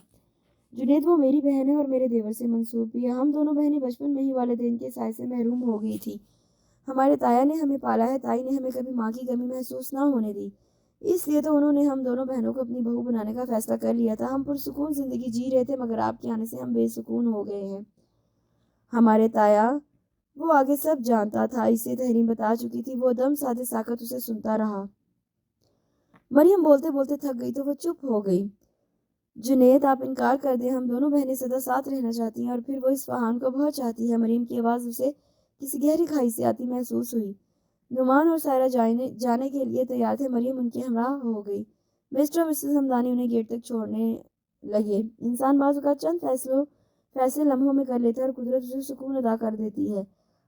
B: جنید، وہ میری بہن ہے اور میرے دیور سے منسوب بھی ہے۔ ہم دونوں بہنیں بچپن میں ہی والدین کے سائے سے محروم ہو گئی تھی۔ ہمارے تایا نے ہمیں پالا ہے، تائی نے ہمیں کبھی ماں کی کمی محسوس نہ ہونے دی، اس لیے تو انہوں نے ہم دونوں بہنوں کو اپنی بہو بنانے کا فیصلہ کر لیا تھا۔ ہم پرسکون زندگی جی رہے تھے، مگر آپ کے آنے سے ہم بے سکون ہو گئے ہیں۔ ہمارے تایا، وہ آگے سب جانتا تھا، اسے تحریم بتا چکی تھی۔ وہ دم سادے ساکت اسے سنتا رہا۔ مریم بولتے بولتے تھک گئی تو وہ چپ ہو گئی۔ جنید، آپ انکار کر دیں، ہم دونوں بہنیں سدا ساتھ رہنا چاہتی ہیں، اور پھر وہ اصفہان کو بہت چاہتی ہے۔ مریم کی آواز اسے کسی گہری کھائی سے آتی محسوس ہوئی۔ نعمان اور سائرہ جانے کے لیے تیار تھے۔ مریم ان کے ہمراہ ہو گئی۔ مسٹر اور مسز ہمدانی انہیں گیٹ تک چھوڑنے لگے۔ انسان بعض اوقات چند فیصلے لمحوں میں کر لیتا ہے اور قدرت اسے سکون ادا کر دیتی ہے۔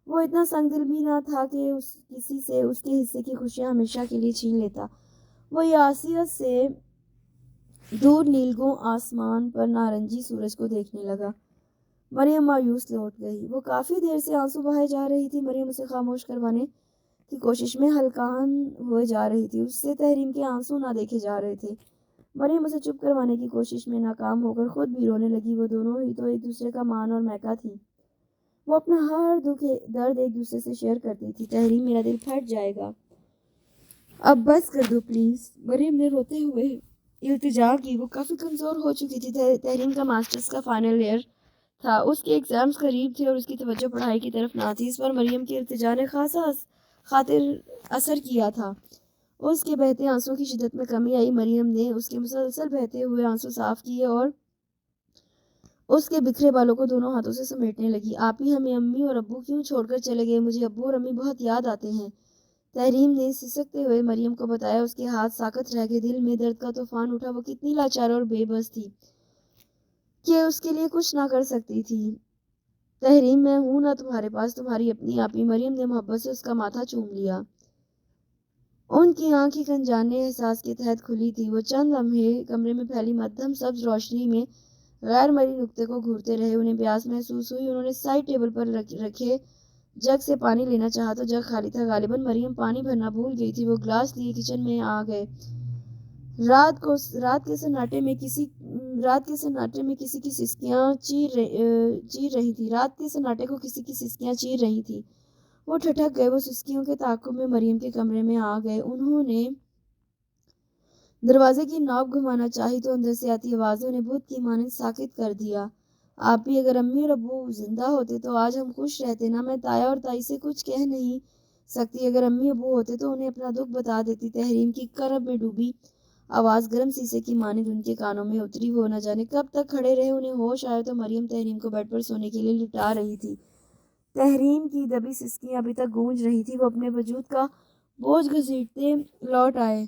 B: وہ اتنا سنگ دل بھی نہ تھا کہ کسی سے اس کے حصے کی خوشیاں ہمیشہ کے لیے چھین لیتا۔ وہ یاسیت سے دور نیلگوں آسمان پر نارنجی سورج کو دیکھنے لگا۔ مریم مایوس لوٹ گئی۔ وہ کافی دیر سے آنسو بہائے جا رہی تھی۔ مریم اسے خاموش کروانے کی کوشش میں ہلکان ہوئے جا رہی تھی۔ اس سے تحریم کے آنسو نہ دیکھے جا رہے تھے۔ مریم اسے چپ کروانے کی کوشش میں ناکام ہو کر خود بھی رونے لگی۔ وہ دونوں ہی تو ایک دوسرے کا مان اور میکا تھیں۔ وہ اپنا ہر درد ایک دوسرے سے شیئر کرتی تھی۔ تحریم، میرا دل پھٹ جائے گا، اب بس کر دو پلیز، مریم نے روتے ہوئے التجا کی۔ وہ کافی کمزور ہو چکی تھی۔ تحریم کا ماسٹرز کا فائنل ایئر تھا، اس کے ایگزامز قریب تھے اور اس کی توجہ پڑھائی کی طرف نہ تھی۔ اس پر مریم کی التجا نے خاصا خاطر اثر کیا تھا۔ اس کے بہتے آنسوں کی شدت میں کمی آئی۔ مریم نے اس کے مسلسل بہتے ہوئے آنسو صاف کیے اور اس کے بکھرے بالوں کو دونوں ہاتھوں سے سمیٹنے لگی۔ آپ ہی ہمیں امی اور ابو کیوں چھوڑ کر چلے گئے؟ مجھے ابو اور امی بہت یاد آتے ہیں، تحریم نے سسکتے ہوئے مریم کو بتایا۔ اس کے ہاتھ ساکت رہ گئے، دل میں درد کا طوفان اٹھا۔ وہ کتنی لاچار اور بے بس تھی کہ اس کے لیے کچھ نہ کر سکتی تھی۔ تحریم، میں ہوں نا تمہارے پاس، تمہاری اپنی آپ ہی۔ مریم نے محبت سے اس کا ماتھا چوم لیا۔ ان کی آنکھ ایک انجانے احساس کے تحت کھلی تھی۔ وہ چند لمحے کمرے میں پھیلی مدھم سبز روشنی میں غیر مرئی نقطے کو گھورتے رہے۔ انہیں پیاس محسوس ہوئی۔ انہوں نے سائڈ ٹیبل پر رکھے جگ سے پانی لینا چاہا تو جگ خالی تھا۔ غالباً مریم پانی بھرنا بھول گئی تھی۔ وہ گلاس لیے کچن میں آ گئے۔ رات کے سناٹے میں کسی کی سسکیاں چیر رہی تھی۔ رات کے سناٹے کو کسی کی سسکیاں چیر رہی تھی۔ وہ ٹھٹک گئے۔ وہ سسکیوں کے تعاقب میں مریم کے کمرے میں آ گئے۔ انہوں نے دروازے کی نوب گھمانا چاہی تو اندر سے آتی آوازیں انہیں بت کی مانند ساکت کر دیا۔ آپ بھی، اگر امی اور ابو زندہ ہوتے تو آج ہم خوش رہتے نا۔ میں تایا اور تائی سے کچھ کہہ نہیں سکتی، اگر امی ابو ہوتے تو انہیں اپنا دکھ بتا دیتی۔ تحریم کی کرب میں ڈوبی آواز گرم سیسے کی مانند ان کے کانوں میں اتری۔ وہ نہ جانے کب تک کھڑے رہے۔ انہیں ہوش آیا تو مریم تحریم کو بیڈ پر سونے کے لیے لٹا رہی تھی۔ تحریم کی دبی سسکیاں ابھی تک گونج رہی تھی۔ وہ اپنے وجود کا بوجھ گھسیٹتے لوٹ آئے۔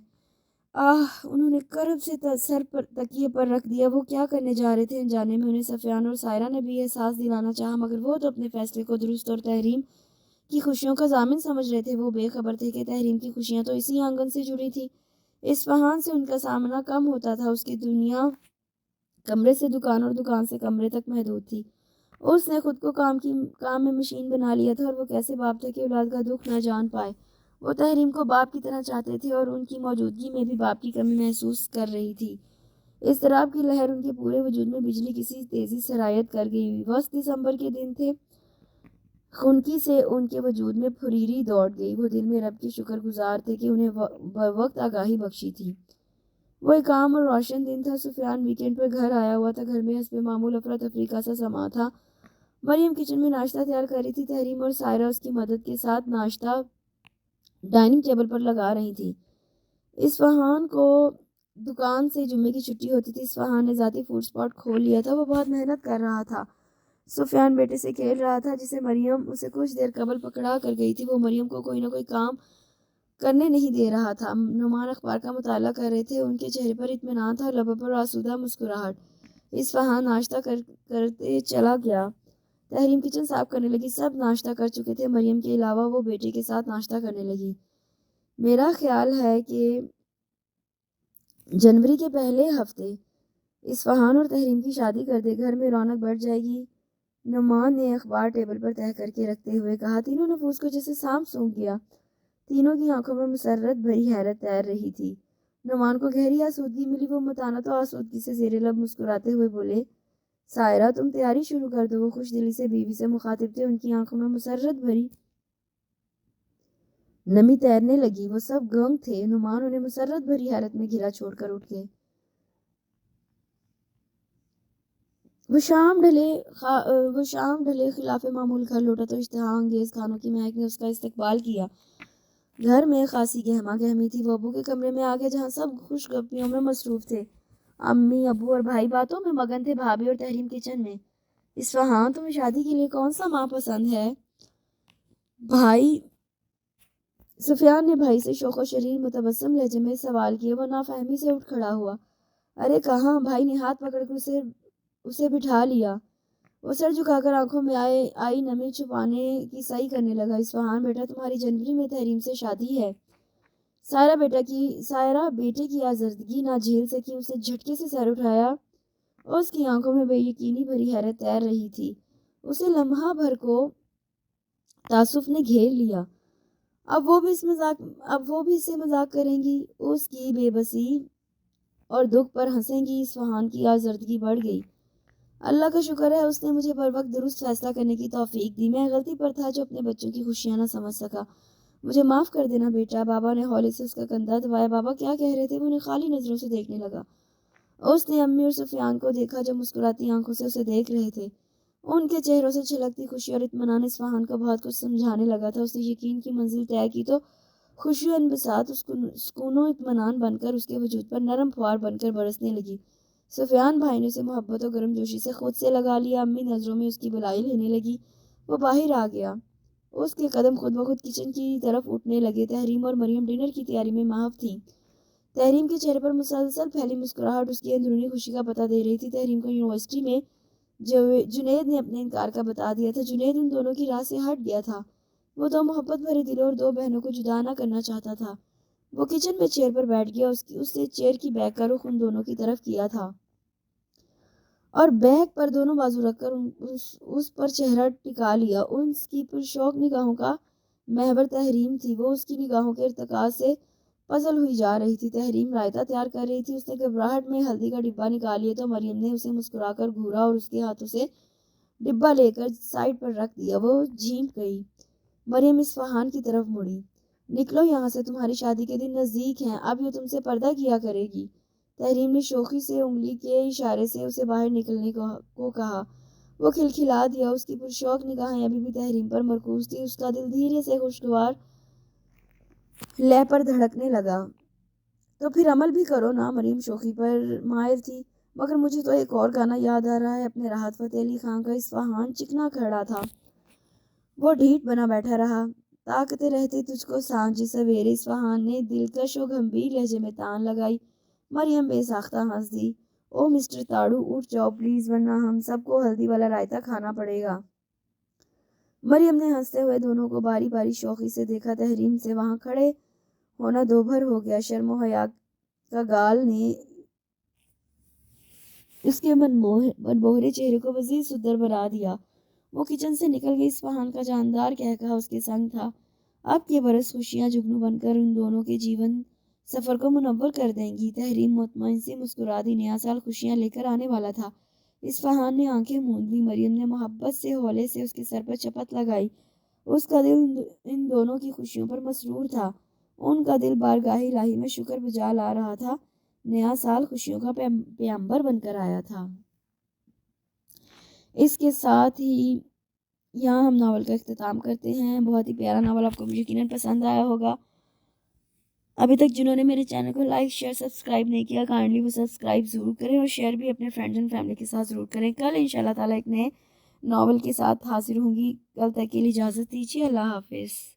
B: انہوں نے کرب سے سر پر تکیے پر رکھ دیا۔ وہ کیا کرنے جا رہے تھے انجانے میں؟ انہیں سفیان اور سائرہ نے بھی احساس دلانا چاہا، مگر وہ تو اپنے فیصلے کو درست اور تحریم کی خوشیوں کا ضامن سمجھ رہے تھے۔ وہ بے خبر تھے کہ تحریم کی خوشیاں تو اسی آنگن سے جڑی تھیں۔ اصفہان سے ان کا سامنا کم ہوتا تھا۔ اس کی دنیا کمرے سے دکان اور دکان سے کمرے تک محدود تھی۔ اس نے خود کو کام میں مشین بنا لیا تھا، اور وہ کیسے باپ تھے کہ اولاد کا دکھ نہ جان پائے۔ وہ تحریم کو باپ کی طرح چاہتے تھے اور ان کی موجودگی میں بھی باپ کی کمی محسوس کر رہی تھی۔ اضطراب کی لہر ان کے پورے وجود میں بجلی کسی تیزی سرایت کر گئی۔ وسط دسمبر کے دن تھے۔ خنکی سے ان کے وجود میں پھریری دوڑ گئی۔ وہ دل میں رب کے شکر گزار تھے کہ انہیں بروقت آگاہی بخشی تھی۔ وہ ایک عام اور روشن دن تھا۔ سفیان ویکینڈ پر گھر آیا ہوا تھا۔ گھر میں حسب معمول افراتفری کا سا سما تھا۔ مریم کچن میں ناشتہ تیار کر رہی تھی۔ تحریم اور سائرہ اس کی مدد کے ساتھ ناشتہ ڈائننگ ٹیبل پر لگا رہی تھی۔ اصفہان کو دکان سے جمعے کی چھٹی ہوتی تھی۔ اصفہان نے ذاتی فوڈ اسپاٹ کھول لیا تھا۔ وہ بہت محنت کر رہا تھا۔ سفیان بیٹے سے کھیل رہا تھا جسے مریم اسے کچھ دیر قبل پکڑا کر گئی تھی۔ وہ مریم کو کوئی نہ کوئی کام کرنے نہیں دے رہا تھا۔ نعمان اخبار کا مطالعہ کر رہے تھے۔ ان کے چہرے پر اطمینان تھا اور لبوں پر آسودہ مسکراہٹ۔ اصفہان ناشتہ کرتے چلا گیا۔ تحریم کچن صاف کرنے لگی۔ سب ناشتہ کر چکے تھے، مریم کے علاوہ۔ وہ بیٹے کے ساتھ ناشتہ کرنے لگی۔ میرا خیال ہے کہ جنوری کے پہلے ہفتے اصفہان اور تحریم کی شادی کر دے، گھر میں رونق بڑھ جائے گی۔ نعمان نے اخبار ٹیبل پر تہہ کر کے رکھتے ہوئے کہا۔ تینوں نفوس کو جیسے سانپ سونکھ گیا۔ تینوں کی آنکھوں میں مسرت بھری حیرت تیر رہی تھی۔ نعمان کو گہری آسودگی ملی۔ وہ متانت و آسودگی سے زیر لب مسکراتے ہوئے بولے، سائرہ تم تیاری شروع کر دو۔ وہ خوش دلی سے بیوی سے مخاطب تھے، ان کی آنکھوں میں مسرت بھری نمی تیرنے لگی۔ وہ سب گنگ تھے۔ نعمان انہیں مسرت بھری حیرت میں گھرا چھوڑ کر اٹھ گئے۔ وہ شام ڈھلے خلاف معمول گھر لوٹا تو اشتہا انگیز کھانوں کی مہک نے اس کا استقبال کیا۔ گھر میں خاصی گہما گہمی تھی۔ وہ ابو کے کمرے میں آگے جہاں سب خوش گپیوں میں مصروف تھے، امی ابو اور بھائی باتوں میں مگن تھے۔ بھابھی اور تحریم کچن میں۔ اصفہان تمہیں شادی کے لیے کون سا ماں پسند ہے؟ بھائی سفیان نے بھائی سے شوق و شریر متبسم لہجے میں سوال کیا۔ وہ نافہمی سے اٹھ کھڑا ہوا۔ ارے کہاں؟ بھائی نے ہاتھ پکڑ کر اسے بٹھا لیا۔ وہ سر جھکا کر آنکھوں میں آئی نمی چھپانے کی سعی کرنے لگا۔ اصفہان بیٹا تمہاری جنوری میں تحریم سے شادی ہے۔ سائرہ بیٹے کی آزردگی نہ جھیل سکی، اس نے جھٹکے سے سر اٹھایا۔ اس کی آنکھوں میں بے یقینی بھری حیرت تیر رہی تھی۔ اسے لمحہ بھر کو تعصف نے گھیر لیا۔ اب وہ بھی اس سے مذاق کریں گی، اس کی بے بسی اور دکھ پر ہنسیں گی۔ اصفہان کی آزردگی بڑھ گئی۔ اللہ کا شکر ہے اس نے مجھے بر وقت درست فیصلہ کرنے کی توفیق دی۔ میں غلطی پر تھا جو اپنے بچوں کی خوشیاں نہ سمجھ سکا۔ مجھے معاف کر دینا بیٹا۔ بابا نے ہولے سے اس کا کندھا دبایا۔ بابا کیا کہہ رہے تھے؟ وہ انہیں خالی نظروں سے دیکھنے لگا۔ اس نے امی اور سفیان کو دیکھا جو مسکراتی آنکھوں سے اسے دیکھ رہے تھے۔ ان کے چہروں سے چھلکتی خوشی اور اطمینان اصفہان کو بہت کچھ سمجھانے لگا تھا۔ اس نے یقین کی منزل طے کی تو خوشی و انبساط سکون و اطمینان بن کر اس کے وجود پر نرم فوار بن کر برسنے لگی۔ سفیان بھائی نے اسے محبت و گرم جوشی سے خود سے لگا لیا۔ امی نظروں میں اس کی بلائی لینے لگی۔ وہ باہر آ گیا۔ اس کے قدم خود بخود کچن کی طرف اٹھنے لگے۔ تحریم اور مریم ڈنر کی تیاری میں محو تھیں۔ تحریم کے چہرے پر مسلسل پھیلی مسکراہٹ اس کی اندرونی خوشی کا پتہ دے رہی تھی۔ تحریم کو یونیورسٹی میں جنید نے اپنے انکار کا بتا دیا تھا۔ جنید ان دونوں کی راہ سے ہٹ گیا تھا۔ وہ دو محبت بھرے دلوں اور دو بہنوں کو جدا نہ کرنا چاہتا تھا۔ وہ کچن میں چیئر پر بیٹھ گیا۔ اس نے چیئر کی بیک کا رخ ان دونوں کی طرف کیا تھا اور بیک پر دونوں بازو رکھ کر اس پر چہرہ ٹکا لیا۔ اس کی پرشوق نگاہوں کا محور تحریم تھی۔ وہ اس کی نگاہوں کے ارتکاز سے پزل ہوئی جا رہی تھی۔ تحریم رائتہ تیار کر رہی تھی۔ اس نے گھبراہٹ میں ہلدی کا ڈبہ نکال لیا تو مریم نے اسے مسکرا کر گھورا اور اس کے ہاتھوں سے ڈبہ لے کر سائڈ پر رکھ دیا۔ وہ جھینک گئی۔ مریم اصفہان کی طرف مڑی۔ نکلو یہاں سے، تمہاری شادی کے دن نزدیک ہیں، اب یہ تم سے پردہ کیا کرے گی۔ تحریم نے شوخی سے انگلی کے اشارے سے اسے باہر نکلنے کو کہا۔ وہ کھلکھلا دیا۔ اس کی پرشوق نگاہیں ابھی بھی تحریم پر مرکوز تھی۔ اس کا دل دھیرے سے خوشگوار لے پر دھڑکنے لگا۔ تو پھر عمل بھی کرو نا۔ مریم شوخی پر مائل تھی۔ مگر مجھے تو ایک اور گانا یاد آ رہا ہے، اپنے راحت فتح علی خان کا۔ اصفہان چکنا کھڑا تھا۔ وہ ڈھیٹ بنا بیٹھا رہا۔ طاقتیں رہتے تجھ کو سانجھ سویرے۔ اصفہان نے دلکش و گمبھیر لہجے میں تان لگائی۔ مریم بے ساختہ ہنس دی۔ او مسٹر تاڑو، اٹھ جاؤ پلیز، ورنہ ہم سب کو ہلدی والا رائتہ کھانا پڑے گا۔ مریم نے ہنستے ہوئے دونوں کو باری باری شوخی سے دیکھا۔ تحریم سے وہاں کھڑے ہونا دوبھر ہو گیا۔ شرم و حیا کا گال نے اس کے منبوہرے چہرے کو مزید سدر بنا دیا۔ وہ کچن سے نکل گئی۔ اصفہان کا جاندار قہقہہ اس کے سنگ تھا۔ اب کے برس خوشیاں جگنو بن کر ان دونوں کے جیون سفر کو منور کر دیں گی۔ تحریم مطمئن سی مسکرا دی۔ نیا سال خوشیاں لے کر آنے والا تھا۔ اصفہان نے آنکھیں موند لی۔ مریم نے محبت سے ہولے سے اس کے سر پر چپت لگائی۔ اس کا دل ان دونوں کی خوشیوں پر مسرور تھا۔ ان کا دل بارگاہ الہی میں شکر بجا لا رہا تھا۔ نیا سال خوشیوں کا پیامبر بن کر آیا تھا۔ اس کے ساتھ ہی یہاں ہم ناول کا اختتام کرتے ہیں۔ بہت ہی پیارا ناول، آپ کو یقیناً پسند آیا ہوگا۔ ابھی تک جنہوں نے میرے چینل کو لائک شیئر سبسکرائب نہیں کیا، کائنڈلی وہ سبسکرائب ضرور کریں اور شیئر بھی اپنے فرینڈز اینڈ فیملی کے ساتھ ضرور کریں۔ کل انشاءاللہ تعالیٰ ایک نئے ناول کے ساتھ حاضر ہوں گی۔ کل تک کے لیے اجازت دیجیے۔ اللہ حافظ۔